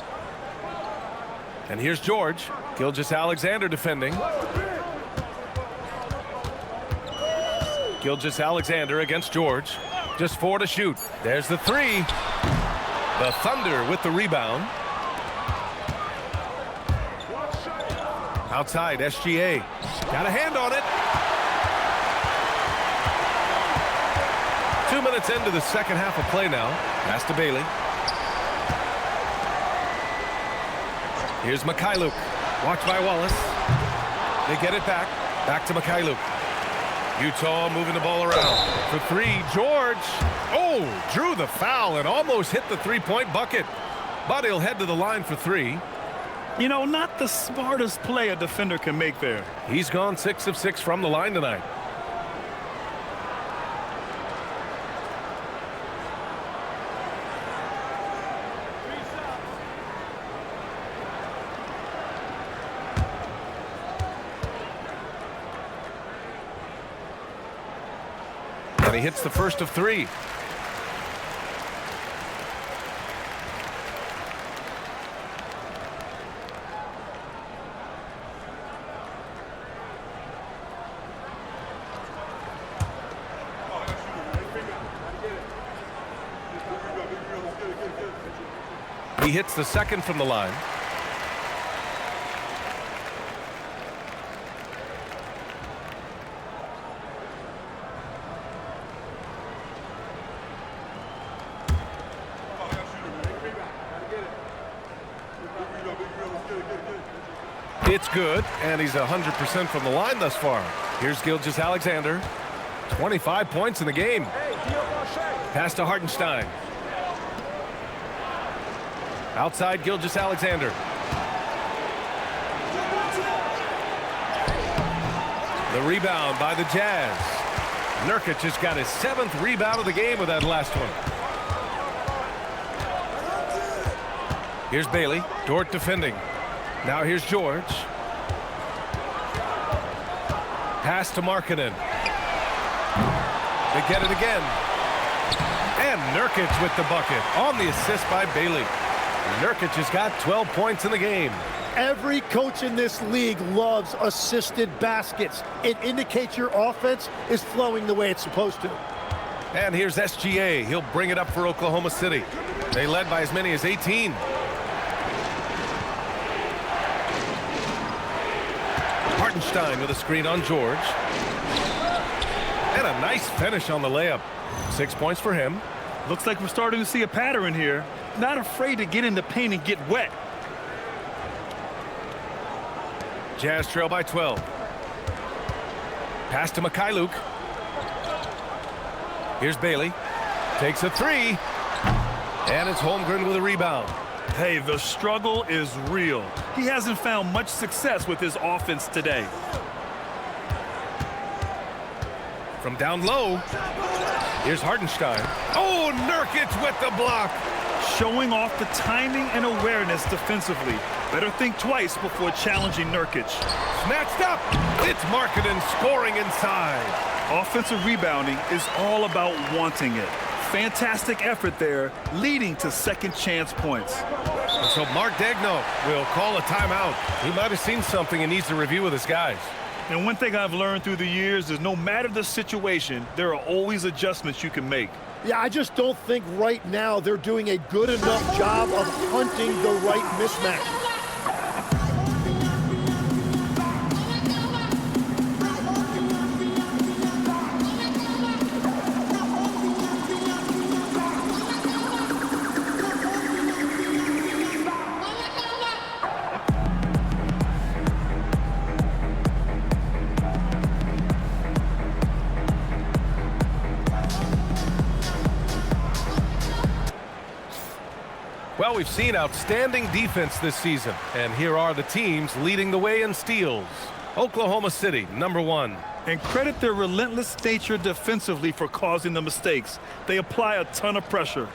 And here's George. Gilgeous Alexander defending. Gilgeous Alexander against George. Just 4 to shoot. There's the 3. The Thunder with the rebound. Outside, SGA. Got a hand on it. 2 minutes into the second half of play now. Pass to Bailey. Here's Mikhailuk. Watch by Wallace. They get it back. Back to Mikhailuk. Utah moving the ball around. For 3, George. Oh, drew the foul and almost hit the three-point bucket. But he'll head to the line for 3. You know, not the smartest play a defender can make there. He's gone 6 of 6 from the line tonight. he hits the first of 3. He hits the second from the line. It's good, and he's 100% from the line thus far. Here's Gilgeous Alexander. 25 points in the game. Pass to Hartenstein. Outside Gilgeous Alexander. The rebound by the Jazz. Nurkic just got his 7th rebound of the game with that last one. Here's Bailey. Dort defending. Now here's George. Pass to Markkanen. They get it again. And Nurkic with the bucket on the assist by Bailey. Nurkic has got 12 points in the game. Every coach in this league loves assisted baskets. It indicates your offense is flowing the way it's supposed to. And here's SGA. He'll bring it up for Oklahoma City. They led by as many as 18. Hartenstein with a screen on George. And a nice finish on the layup. 6 points for him. Looks like we're starting to see a pattern here. Not afraid to get in the paint and get wet. Jazz trail by 12. Pass to Mikhailuk. Here's Bailey. Takes a 3. And it's Holmgren with a rebound. Hey, the struggle is real. He hasn't found much success with his offense today. From down low, here's Hartenstein. Oh, Nurkic with the block. Showing off the timing and awareness defensively. Better think twice before challenging Nurkic. Snatched up. It's Markkanen scoring inside. Offensive rebounding is all about wanting it. Fantastic effort there, leading to second chance points. So Mark Daigneault will call a timeout. He might have seen something and needs to review with his guys. And one thing I've learned through the years is no matter the situation, there are always adjustments you can make. Yeah, I just don't think right now they're doing a good enough job of hunting the right mismatch. Well, we've seen outstanding defense this season, and here are the teams leading the way in steals. Oklahoma City, number 1. And credit their relentless nature defensively for causing the mistakes. They apply a ton of pressure.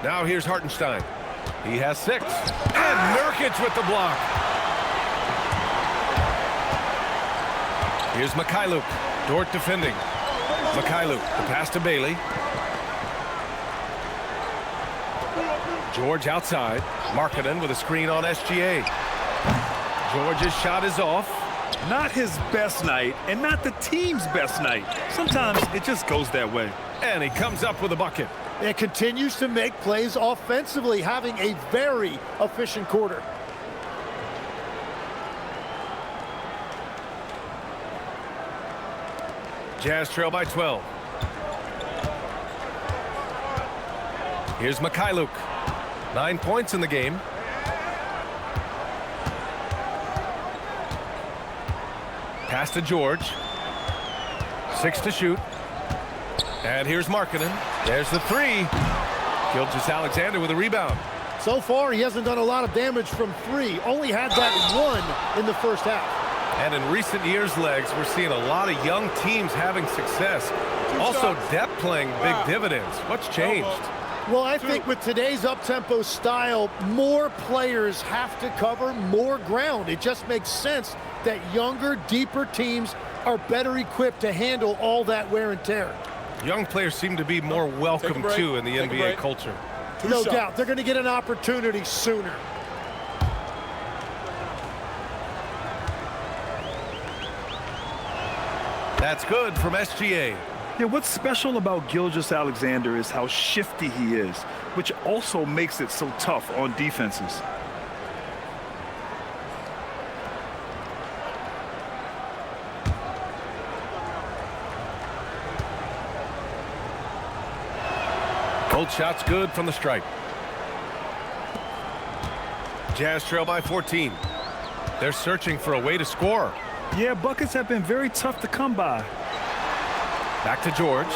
Now here's Hartenstein. He has 6. And Nurkic with the block. Here's Mikhailuk. Dort defending. Mikhailuk, the pass to Bailey. George outside. Markkanen with a screen on SGA. George's shot is off. Not his best night, and not the team's best night. Sometimes it just goes that way. And he comes up with a bucket. And continues to make plays offensively, having a very efficient quarter. Jazz trail by 12. Here's Mikhailuk. 9 points in the game. Pass to George. 6 to shoot. And here's Markkanen. There's the 3. Gilgeous Alexander with a rebound. So far, he hasn't done a lot of damage from 3. Only had that 1 in the first half. And in recent years, Legs, we're seeing a lot of young teams having success. Also, depth playing big dividends. What's changed? Well, I think with today's up-tempo style, more players have to cover more ground. It just makes sense that younger, deeper teams are better equipped to handle all that wear and tear. Young players seem to be more welcome, too, in the NBA culture. No doubt. They're going to get an opportunity sooner. That's good from SGA. Yeah, what's special about Gilgeous Alexander is how shifty he is, which also makes it so tough on defenses. Both shots good from the stripe. Jazz trail by 14. They're searching for a way to score. Yeah, buckets have been very tough to come by. Back to George.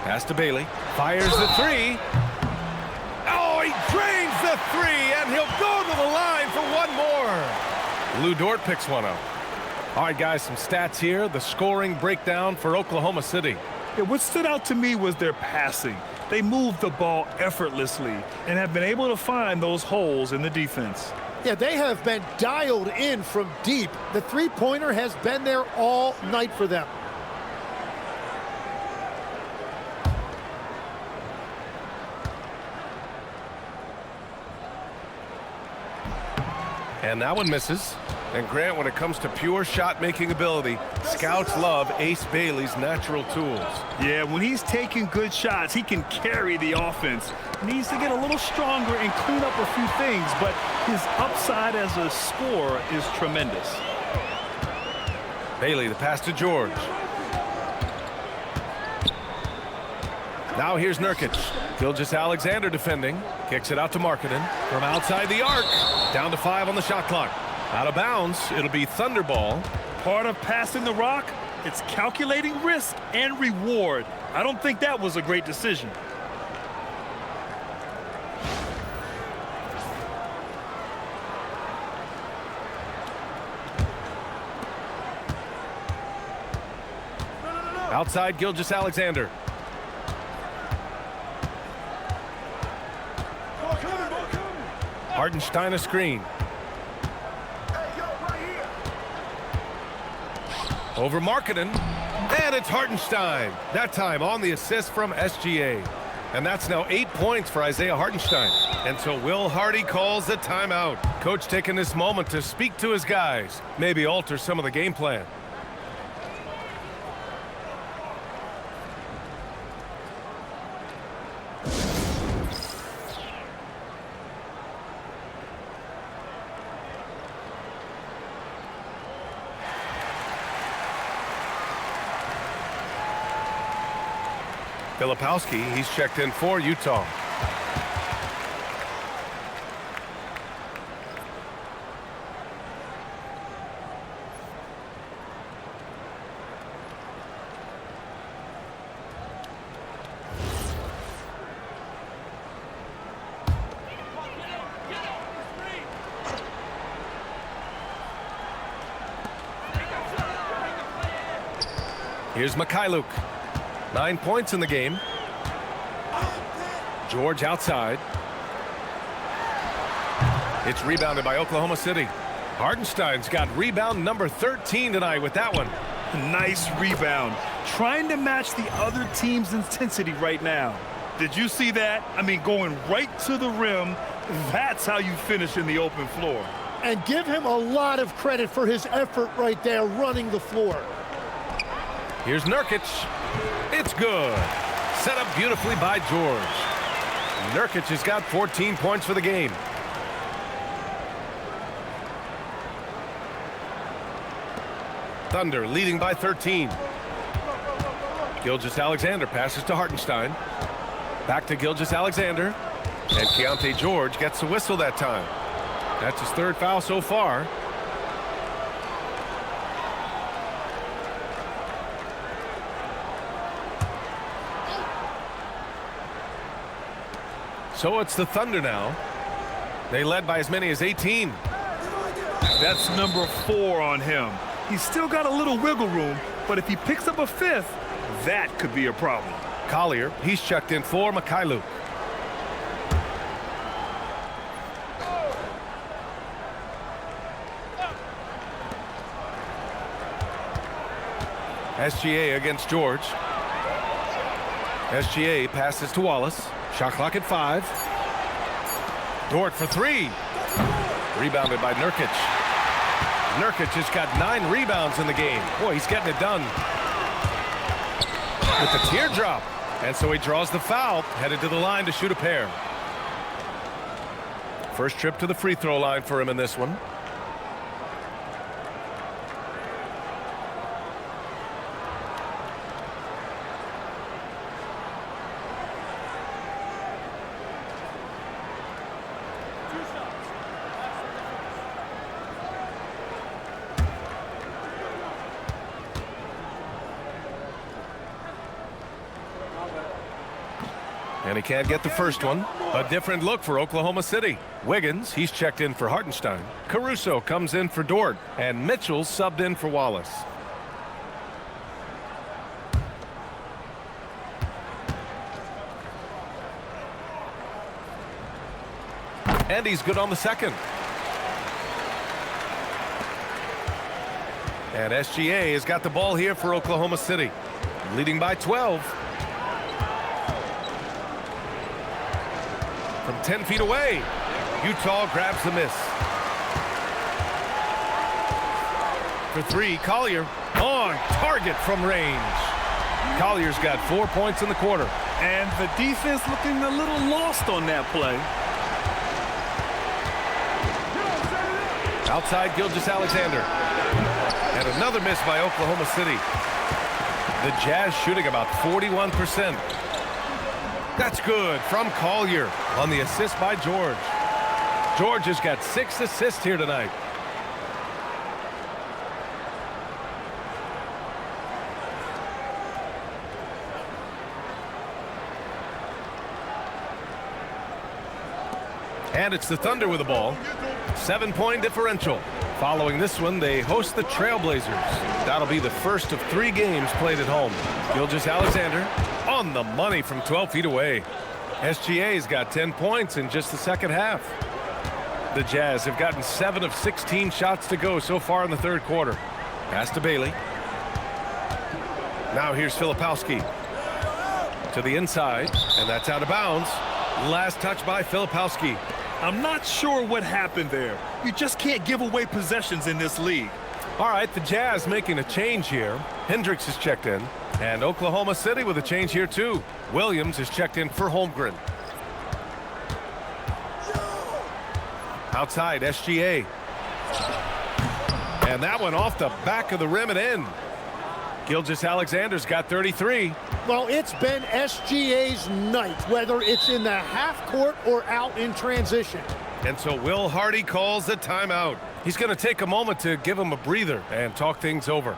Pass to Bailey. Fires the three. Oh, he drains the three, and he'll go to the line for one more. Lou Dort picks one up. All right, guys, some stats here. The scoring breakdown for Oklahoma City. Yeah, what stood out to me was their passing. They moved the ball effortlessly and have been able to find those holes in the defense. Yeah, they have been dialed in from deep. The three-pointer has been there all night for them. And that one misses. And Grant, when it comes to pure shot-making ability, scouts love Ace Bailey's natural tools. Yeah, when he's taking good shots, he can carry the offense. Needs to get a little stronger and clean up a few things, but his upside as a scorer is tremendous. Bailey, the pass to George. Now here's Nurkic. Gilgeous Alexander defending. Kicks it out to Markkanen from outside the arc. Down to 5 on the shot clock. Out of bounds. It'll be Thunderball. Part of passing the rock, it's calculating risk and reward. I don't think that was a great decision. Outside Gilgeous Alexander. Hartenstein a screen. Over Markkanen, and it's Hartenstein. That time on the assist from SGA. And that's now 8 points for Isaiah Hartenstein. And so Will Hardy calls the timeout. Coach taking this moment to speak to his guys, maybe alter some of the game plan. Filipowski, he's checked in for Utah. Here's Mikhailuk. 9 points in the game. George outside. It's rebounded by Oklahoma City. Hartenstein's got rebound number 13 tonight with that one. Nice rebound. Trying to match the other team's intensity right now. Did you see that? I mean, going right to the rim. That's how you finish in the open floor. And give him a lot of credit for his effort right there running the floor. Here's Nurkic. It's good. Set up beautifully by George. Nurkic has got 14 points for the game. Thunder leading by 13. Gilgeous Alexander passes to Hartenstein. Back to Gilgeous Alexander. And Keontae George gets the whistle that time. That's his third foul so far. So it's the Thunder now. They led by as many as 18. That's number 4 on him. He's still got a little wiggle room, but if he picks up a 5th, that could be a problem. Collier, he's checked in for Mikhailuk. SGA against George. SGA passes to Wallace. Shot clock at 5. Dort for 3. Rebounded by Nurkic. Nurkic has got 9 rebounds in the game. Boy, he's getting it done. With the teardrop. And so he draws the foul, headed to the line to shoot a pair. First trip to the free throw line for him in this one. And he can't get the first one. A different look for Oklahoma City. Wiggins, he's checked in for Hartenstein. Caruso comes in for Dort. And Mitchell subbed in for Wallace. And he's good on the second. And SGA has got the ball here for Oklahoma City. Leading by 12. From 10 feet away, Utah grabs the miss. For 3, Collier on target from range. Collier's got 4 points in the quarter. And the defense looking a little lost on that play. Outside Gilgeous Alexander. And another miss by Oklahoma City. The Jazz shooting about 41%. That's good from Collier on the assist by George. George has got 6 assists here tonight. And it's the Thunder with the ball. 7-point differential. Following this one, they host the Trailblazers. That'll be the first of 3 games played at home. Gilgeous Alexander on the money from 12 feet away. SGA's got 10 points in just the second half. The Jazz have gotten 7 of 16 shots to go so far in the third quarter. Pass to Bailey. Now here's Filipowski. To the inside, and that's out of bounds. Last touch by Filipowski. I'm not sure what happened there. You just can't give away possessions in this league. All right, the Jazz making a change here. Hendricks is checked in. And Oklahoma City with a change here, too. Williams is checked in for Holmgren. Outside, SGA. And that one off the back of the rim and in. Gilgeous Alexander's got 33. Well, it's been SGA's night, whether it's in the half court or out in transition. And so Will Hardy calls the timeout. He's going to take a moment to give him a breather and talk things over.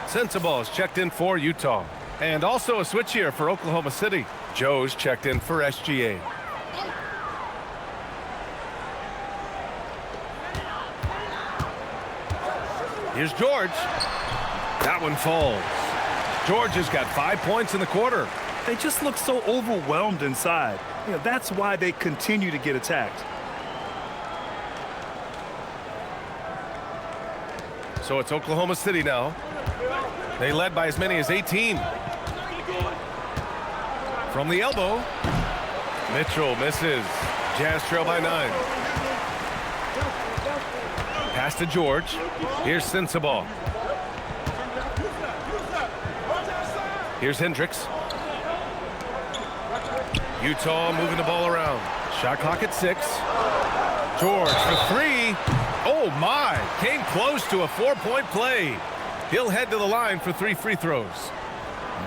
Sensabaugh is checked in for Utah. And also a switch here for Oklahoma City. Joe's checked in for SGA. Here's George. That one falls. George has got 5 points in the quarter. They just look so overwhelmed inside. You know, that's why they continue to get attacked. So it's Oklahoma City now. They led by as many as 18. From the elbow. Mitchell misses. Jazz trail by 9. Pass to George. Here's Sensabaugh. Here's Hendricks. Utah moving the ball around. Shot clock at 6. George for 3. Oh my! Came close to a 4-point play. He'll head to the line for 3 free throws.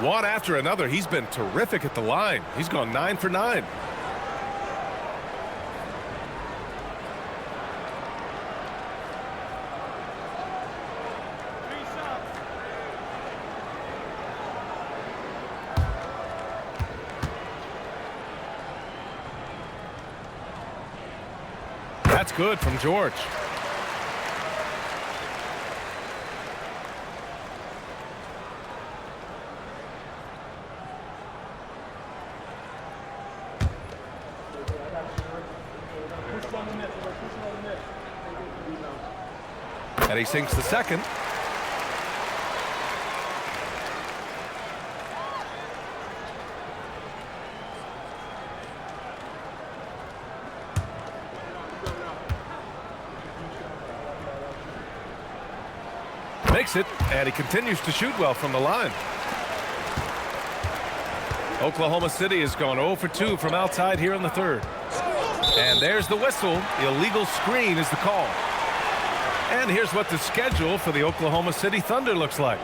One after another. He's been terrific at the line. He's gone 9 for 9. That's good from George. And he sinks the second. Makes it, and he continues to shoot well from the line. Oklahoma City has gone 0 for 2 from outside here in the third. And there's the whistle. Illegal screen is the call. And here's what the schedule for the Oklahoma City Thunder looks like.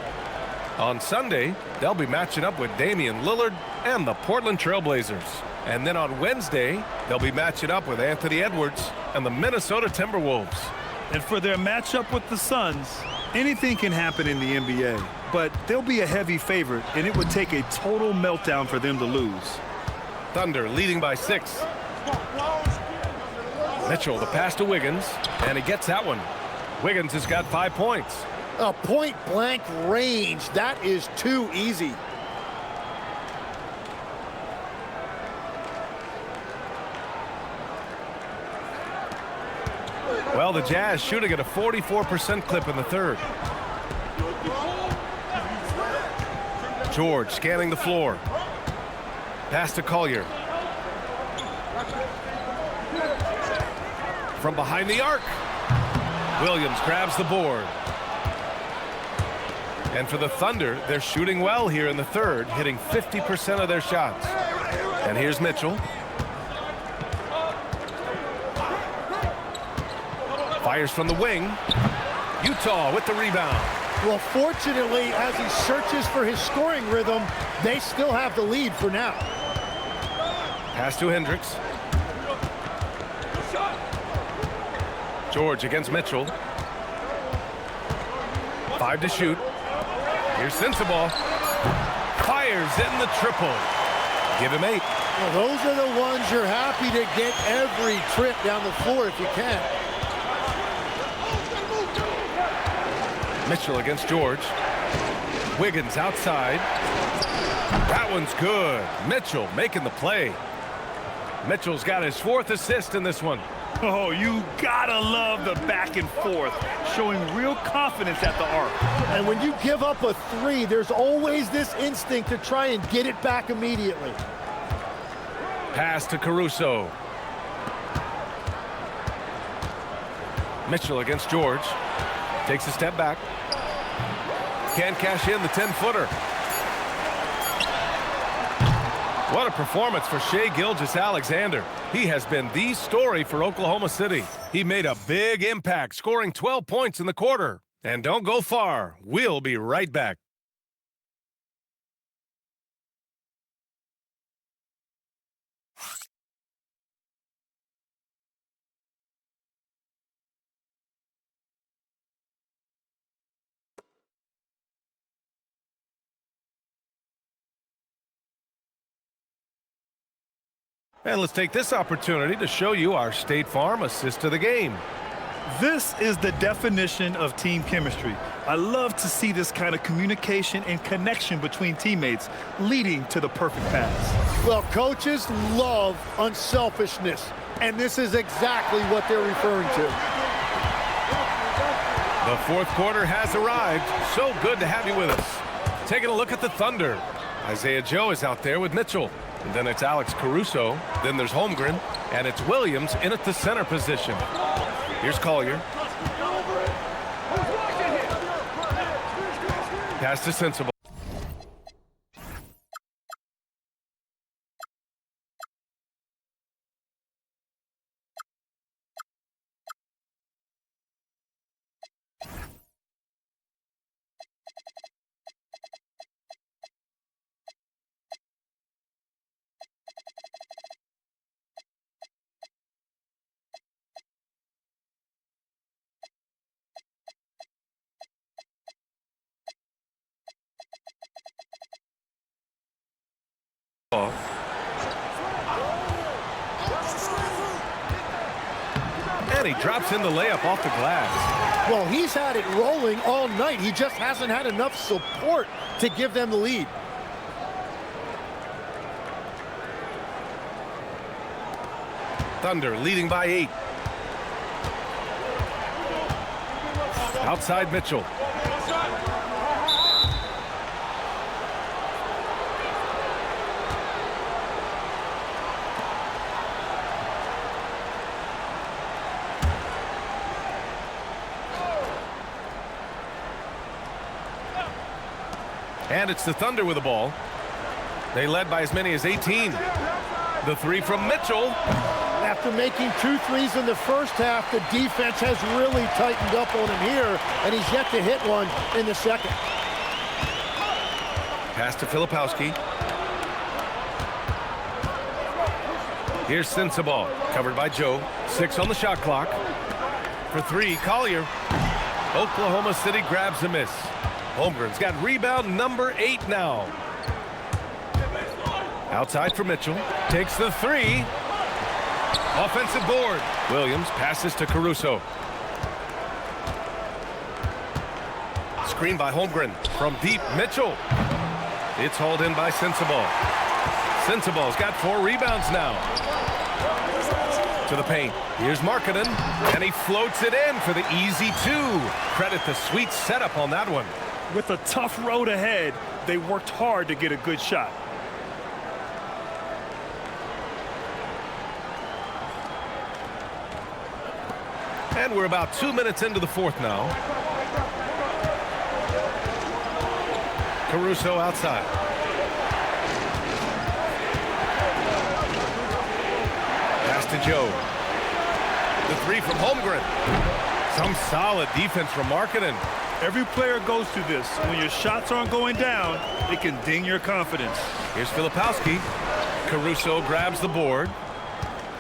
On Sunday, they'll be matching up with Damian Lillard and the Portland Trail Blazers. And then on Wednesday, they'll be matching up with Anthony Edwards and the Minnesota Timberwolves. And for their matchup with the Suns, anything can happen in the NBA, but they'll be a heavy favorite, and it would take a total meltdown for them to lose. Thunder leading by 6. Mitchell, the pass to Wiggins, and he gets that one. Wiggins has got 5 points. A point-blank range. That is too easy. Well, the Jazz shooting at a 44% clip in the third. George scanning the floor. Pass to Collier. From behind the arc. Williams grabs the board. And for the Thunder, they're shooting well here in the third, hitting 50% of their shots. And here's Mitchell. Fires from the wing. Utah with the rebound. Well, fortunately, as he searches for his scoring rhythm, they still have the lead for now. Pass to Hendricks. George against Mitchell. 5 to shoot. Here's Sensabaugh. Fires in the triple. Give him 8. Well, those are the ones you're happy to get every trip down the floor if you can. Mitchell against George. Wiggins outside. That one's good. Mitchell making the play. Mitchell's got his 4th assist in this one. Oh, you gotta love the back and forth, showing real confidence at the arc. And when you give up a 3, there's always this instinct to try and get it back immediately. Pass to Caruso. Mitchell against George. Takes a step back. Can't cash in the 10-footer. What a performance for Shai Gilgeous Alexander. He has been the story for Oklahoma City. He made a big impact, scoring 12 points in the quarter. And don't go far. We'll be right back. And let's take this opportunity to show you our State Farm assist to the game. This is the definition of team chemistry. I love to see this kind of communication and connection between teammates leading to the perfect pass. Well, coaches love unselfishness, and this is exactly what they're referring to. The 4th quarter has arrived. So good to have you with us. Taking a look at the Thunder. Isaiah Joe is out there with Mitchell. And then it's Alex Caruso. Then there's Holmgren. And it's Williams in at the center position. Here's Collier. Pass to Sensabaugh. And he drops in the layup off the glass. Well, he's had it rolling all night. He just hasn't had enough support to give them the lead. Thunder leading by 8. Outside Mitchell. And it's the Thunder with the ball. They led by as many as 18. The three from Mitchell. After making 2 threes in the first half, the defense has really tightened up on him here, and he's yet to hit one in the second. Pass to Filipowski. Here's Sensabaugh, covered by Joe. 6 on the shot clock. For 3, Collier. Oklahoma City grabs a miss. Holmgren's got rebound number 8 now. Outside for Mitchell. Takes the 3. Offensive board. Williams passes to Caruso. Screen by Holmgren. From deep, Mitchell. It's hauled in by Sensabaugh. Sensabaugh's got 4 rebounds now. To the paint. Here's Markkanen. And he floats it in for the easy 2. Credit the sweet setup on that one. With a tough road ahead, they worked hard to get a good shot. And we're about 2 minutes into the fourth now. Caruso outside. Pass to Joe. The 3 from Holmgren. Some solid defense from Markkanen. Every player goes through this. When your shots aren't going down, it can ding your confidence. Here's Filipowski. Caruso grabs the board.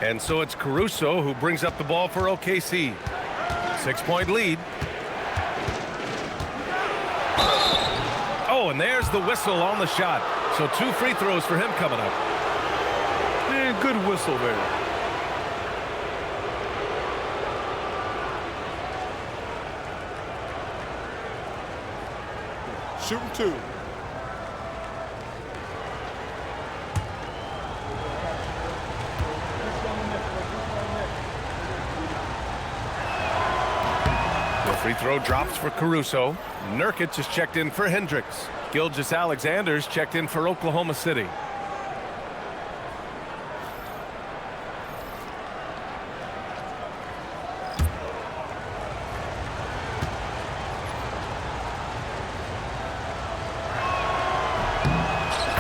And so it's Caruso who brings up the ball for OKC. 6-point lead. Oh, and there's the whistle on the shot. So 2 free throws for him coming up. And good whistle there. Shooting 2. The free throw drops for Caruso. Nurkic is checked in for Hendricks. Gilgeous Alexander's checked in for Oklahoma City.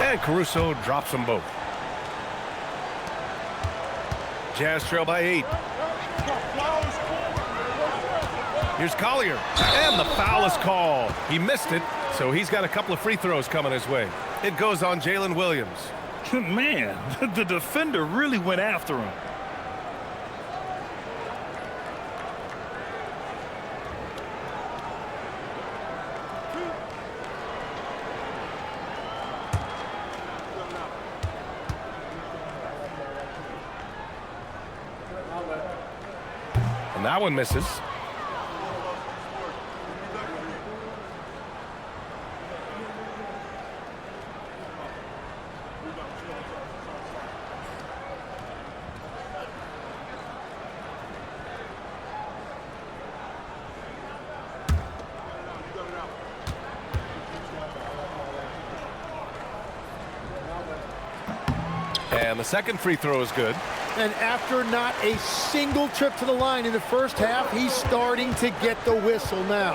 And Caruso drops them both. Jazz trail by 8. Here's Collier, and the foul is called. He missed it, so he's got a couple of free throws coming his way. It goes on Jalen Williams. Man, the defender really went after him. And that one misses. And the second free throw is good. And after not a single trip to the line in the first half, he's starting to get the whistle now.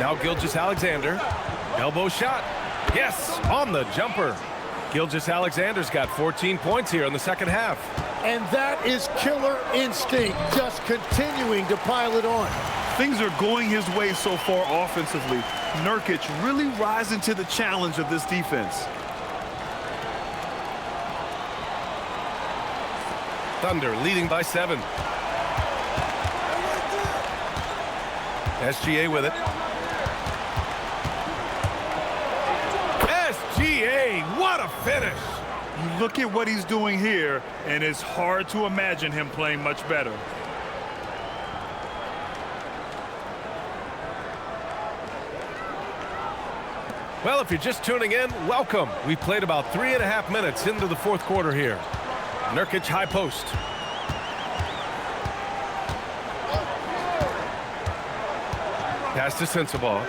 Now Gilgeous Alexander. Elbow shot. Yes, on the jumper. Gilgeous Alexander's got 14 points here in the second half. And that is killer instinct, just continuing to pile it on. Things are going his way so far offensively. Nurkic really rising to the challenge of this defense. Thunder leading by 7. SGA with it. SGA, what a finish! You look at what he's doing here, and it's hard to imagine him playing much better. Well, if you're just tuning in, welcome. We've played about 3.5 minutes into the fourth quarter here. Nurkic high post. Pass to Sensabaugh.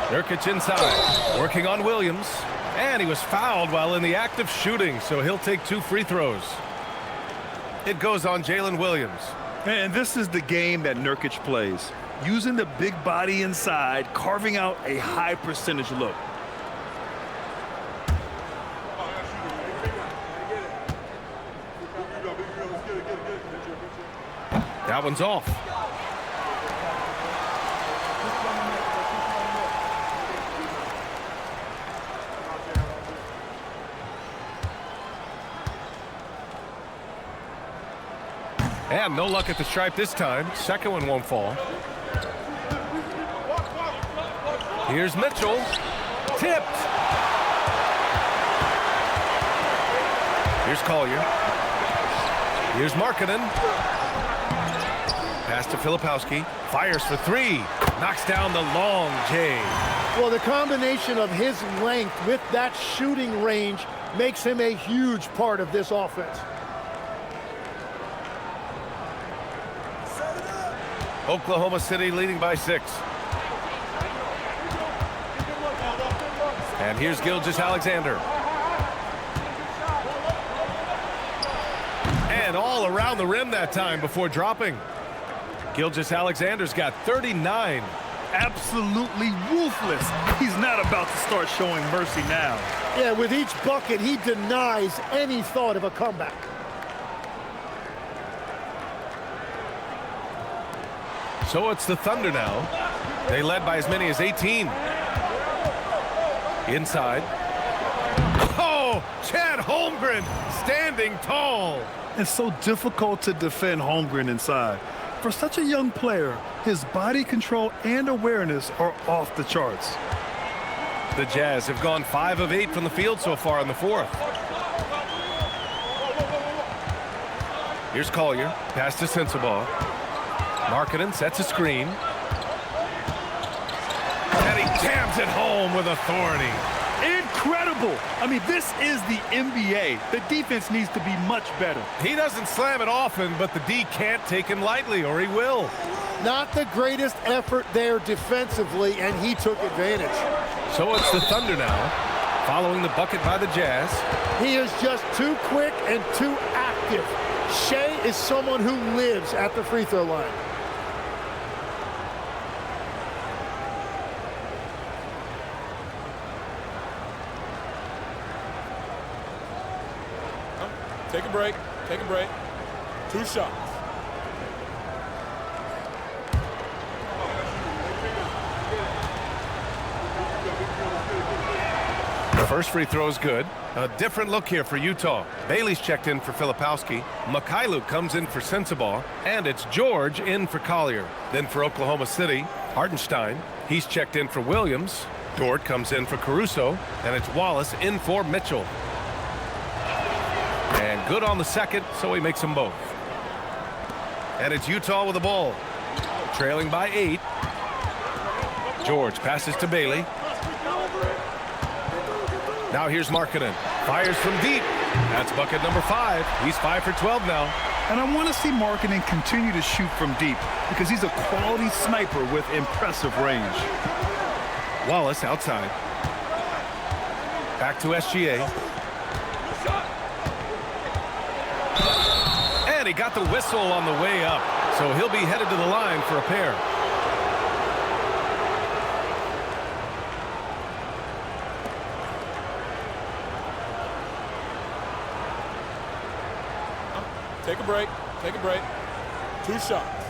Nurkic inside, working on Williams. And he was fouled while in the act of shooting, so he'll take 2 free throws. It goes on Jalen Williams. And this is the game that Nurkic plays, using the big body inside, carving out a high percentage look. That one's off. And no luck at the stripe this time. Second one won't fall. Here's Mitchell. Tipped. Here's Collier. Here's Markkanen. Pass to Filipowski. Fires for 3. Knocks down the long J. Well, the combination of his length with that shooting range makes him a huge part of this offense. Oklahoma City leading by 6. And here's Gilgeous Alexander. And all around the rim that time before dropping. Gilgeous Alexander's got 39. Absolutely ruthless. He's not about to start showing mercy now. Yeah, with each bucket, he denies any thought of a comeback. So it's the Thunder now. They led by as many as 18. Inside. Oh, Chet Holmgren standing tall. It's so difficult to defend Holmgren inside. For such a young player, his body control and awareness are off the charts. The Jazz have gone 5 of 8 from the field so far in the 4th. Here's Collier. Pass to Sensabaugh. Markkanen sets a screen. And he jams it home with authority. Incredible. I mean, this is the NBA. The defense needs to be much better. He doesn't slam it often, but the D can't take him lightly, or he will. Not the greatest effort there defensively, and he took advantage. So it's the Thunder now, following the bucket by the Jazz. He is just too quick and too active. Shai is someone who lives at the free throw line. Take a break. Take a break. 2 shots. The first free throw is good. A different look here for Utah. Bailey's checked in for Filipowski. Mikhailuk comes in for Sensabaugh. And it's George in for Collier. Then for Oklahoma City, Hartenstein. He's checked in for Williams. Dort comes in for Caruso. And it's Wallace in for Mitchell. And good on the second, so he makes them both. And it's Utah with the ball. Trailing by 8. George passes to Bailey. Now here's Markkanen. Fires from deep. That's bucket number 5. He's 5 for 12 now. And I want to see Markkanen continue to shoot from deep because he's a quality sniper with impressive range. Wallace outside. Back to SGA. And he got the whistle on the way up, so he'll be headed to the line for a pair. Take a break. Take a break. 2 shots.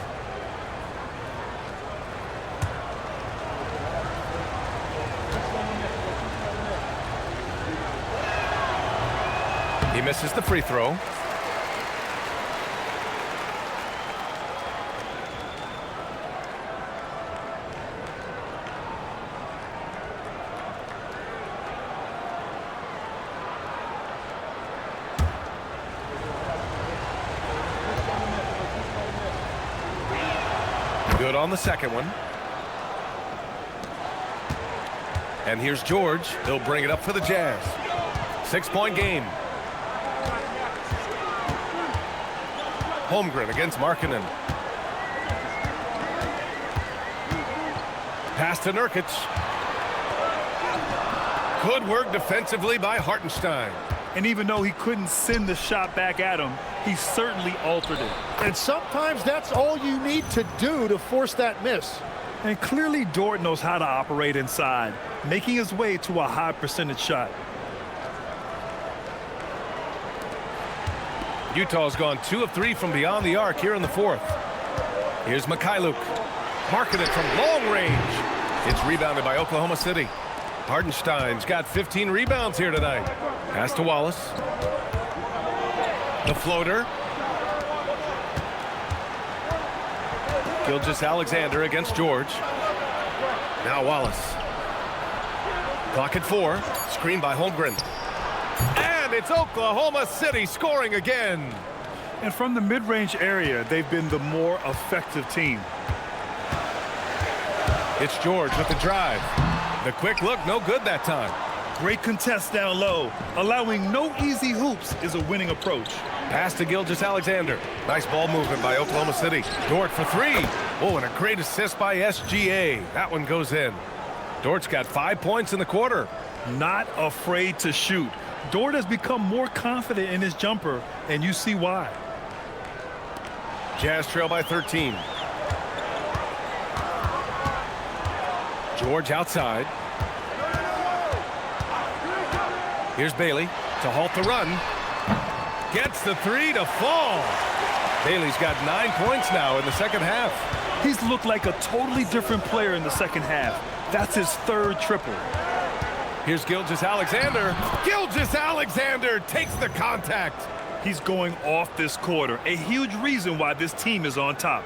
He misses the free throw. Good on the second one. And here's George. He'll bring it up for the Jazz. 6-point game. Holmgren against Markkanen. Pass to Nurkic. Good work defensively by Hartenstein. And even though he couldn't send the shot back at him, he certainly altered it. And sometimes that's all you need to do to force that miss. And clearly Dort knows how to operate inside, making his way to a high percentage shot. Utah's gone 2 of 3 from beyond the arc here in the fourth. Here's Mikhailuk. Markkanen from long range. It's rebounded by Oklahoma City. Hartenstein's got 15 rebounds here tonight. Pass to Wallace. The floater. Gilgeous Alexander against George. Now Wallace. Clock at 4. Screen by Holmgren. And it's Oklahoma City scoring again. And from the mid-range area, they've been the more effective team. It's George with the drive. The quick look, no good that time. Great contest down low. Allowing no easy hoops is a winning approach. Pass to Gilgeous Alexander. Nice ball movement by Oklahoma City. Dort for 3. Oh, and a great assist by SGA. That one goes in. Dort's got 5 points in the quarter. Not afraid to shoot. Dort has become more confident in his jumper, and you see why. Jazz trail by 13. George outside. Here's Bailey to halt the run. Gets the 3 to fall. Bailey's got 9 points now in the second half. He's looked like a totally different player in the second half. That's his 3rd triple. Here's Gilgeous Alexander. Gilgeous Alexander takes the contact. He's going off this quarter, a huge reason why this team is on top.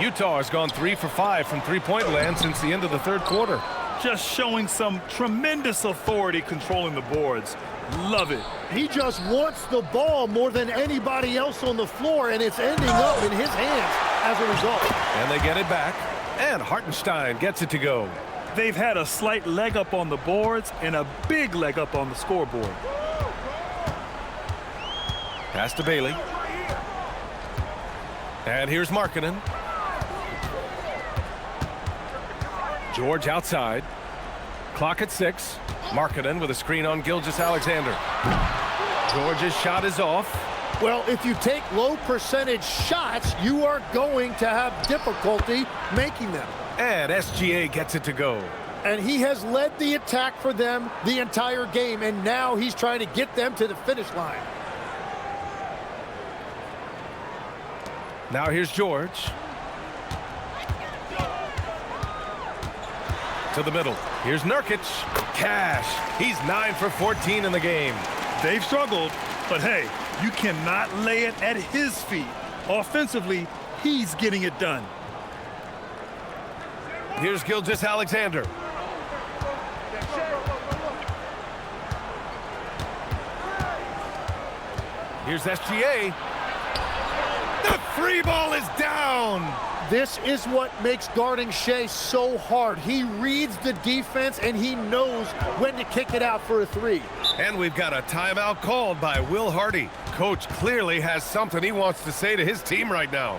Utah has gone 3 for 5 from three-point land since the end of the third quarter. Just showing some tremendous authority controlling the boards. Love it. He just wants the ball more than anybody else on the floor, and it's ending up in his hands as a result. And they get it back, and Hartenstein gets it to go. They've had a slight leg up on the boards and a big leg up on the scoreboard. Pass to Bailey. And here's Markkanen. George outside. Clock at 6. Markkanen with a screen on Gilgeous Alexander. George's shot is off. Well, if you take low percentage shots, you are going to have difficulty making them. And SGA gets it to go. And he has led the attack for them the entire game, and now he's trying to get them to the finish line. Now here's George. To the middle. Here's Nurkic. Cash. He's 9 for 14 in the game. They've struggled, but hey, you cannot lay it at his feet. Offensively, he's getting it done. Here's Gilgeous Alexander. Here's SGA. The 3 ball is down. This is what makes guarding Shai so hard. He reads the defense, and he knows when to kick it out for a 3. And we've got a timeout called by Will Hardy. Coach clearly has something he wants to say to his team right now.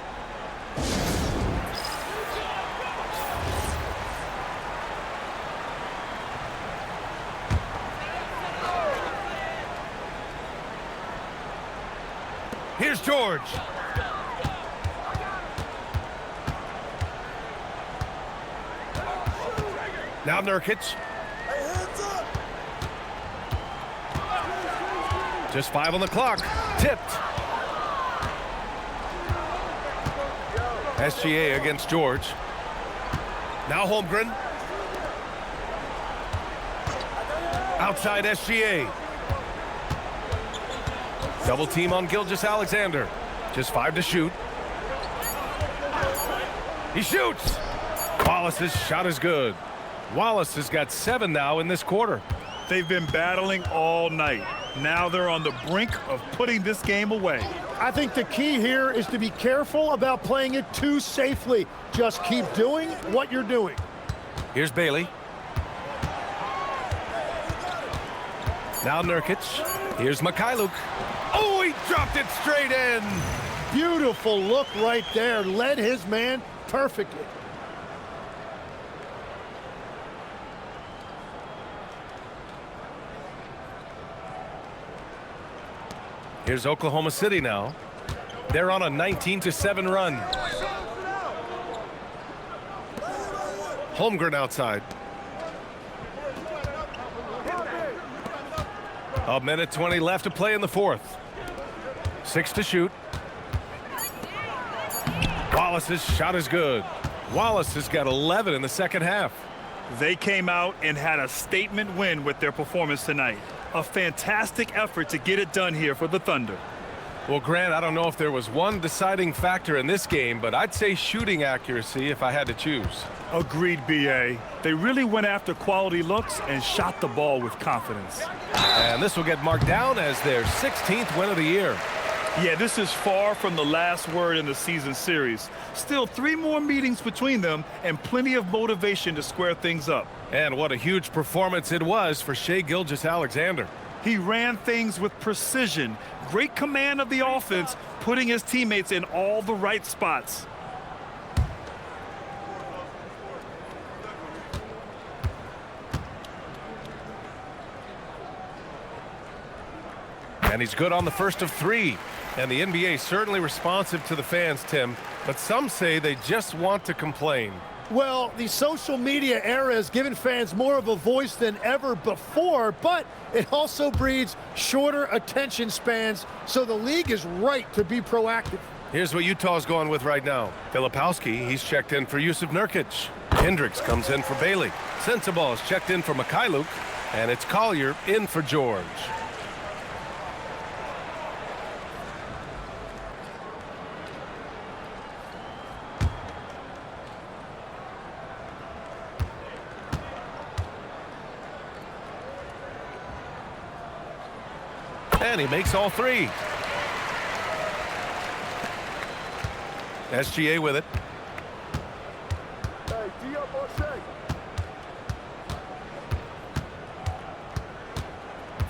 Here's George. Now Nurkic. Just 5 on the clock. Tipped. SGA against George. Now Holmgren. Outside SGA. Double team on Gilgeous Alexander. Just 5 to shoot. He shoots. Wallace's shot is good. Wallace has got 7 now in this quarter. They've been battling all night. Now they're on the brink of putting this game away. I think the key here is to be careful about playing it too safely. Just keep doing what you're doing. Here's Bailey. Now Nurkic. Here's Mikhailuk. Oh, he dropped it straight in. Beautiful look right there. Led his man perfectly. Here's Oklahoma City now. They're on a 19-7 run. Holmgren outside. A minute 20 left to play in the fourth. 6 to shoot. Wallace's shot is good. Wallace has got 11 in the second half. They came out and had a statement win with their performance tonight. A fantastic effort to get it done here for the Thunder. Well, Grant, I don't know if there was one deciding factor in this game, but I'd say shooting accuracy if I had to choose. Agreed, B.A. They really went after quality looks and shot the ball with confidence. And this will get marked down as their 16th win of the year. Yeah, this is far from the last word in the season series. Still 3 more meetings between them and plenty of motivation to square things up. And what a huge performance it was for Shai Gilgeous Alexander. He ran things with precision, great command of the offense, putting his teammates in all the right spots. And he's good on the first of 3. And the NBA certainly responsive to the fans, Tim. But some say they just want to complain. Well, the social media era has given fans more of a voice than ever before, but it also breeds shorter attention spans, so the league is right to be proactive. Here's what Utah's going with right now. Filipowski, he's checked in for Yusuf Nurkic. Hendricks comes in for Bailey. Sensabaugh is checked in for Mikhailuk. And it's Collier in for George. And he makes all 3. SGA with it.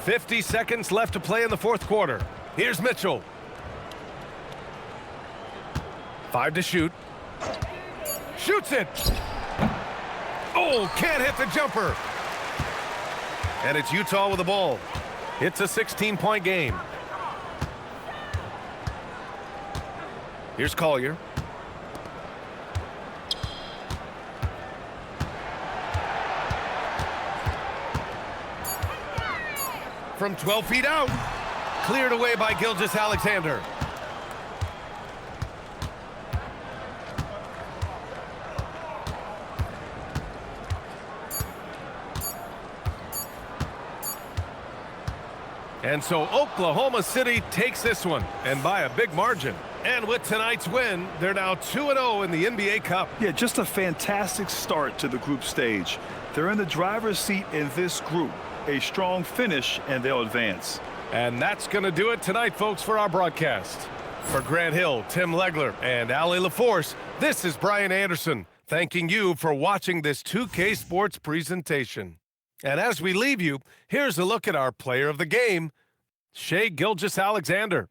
50 seconds left to play in the fourth quarter. Here's Mitchell. 5 to shoot. Shoots it. Oh, can't hit the jumper. And it's Utah with the ball. It's a 16-point game. Here's Collier. From 12 feet out. Cleared away by Gilgeous Alexander. And so Oklahoma City takes this one, and by a big margin. And with tonight's win, they're now 2-0 in the NBA Cup. Yeah, just a fantastic start to the group stage. They're in the driver's seat in this group. A strong finish, and they'll advance. And that's going to do it tonight, folks, for our broadcast. For Grant Hill, Tim Legler, and Ali LaForce, this is Brian Anderson, thanking you for watching this 2K Sports presentation. And as we leave you, here's a look at our player of the game, Shai Gilgeous Alexander.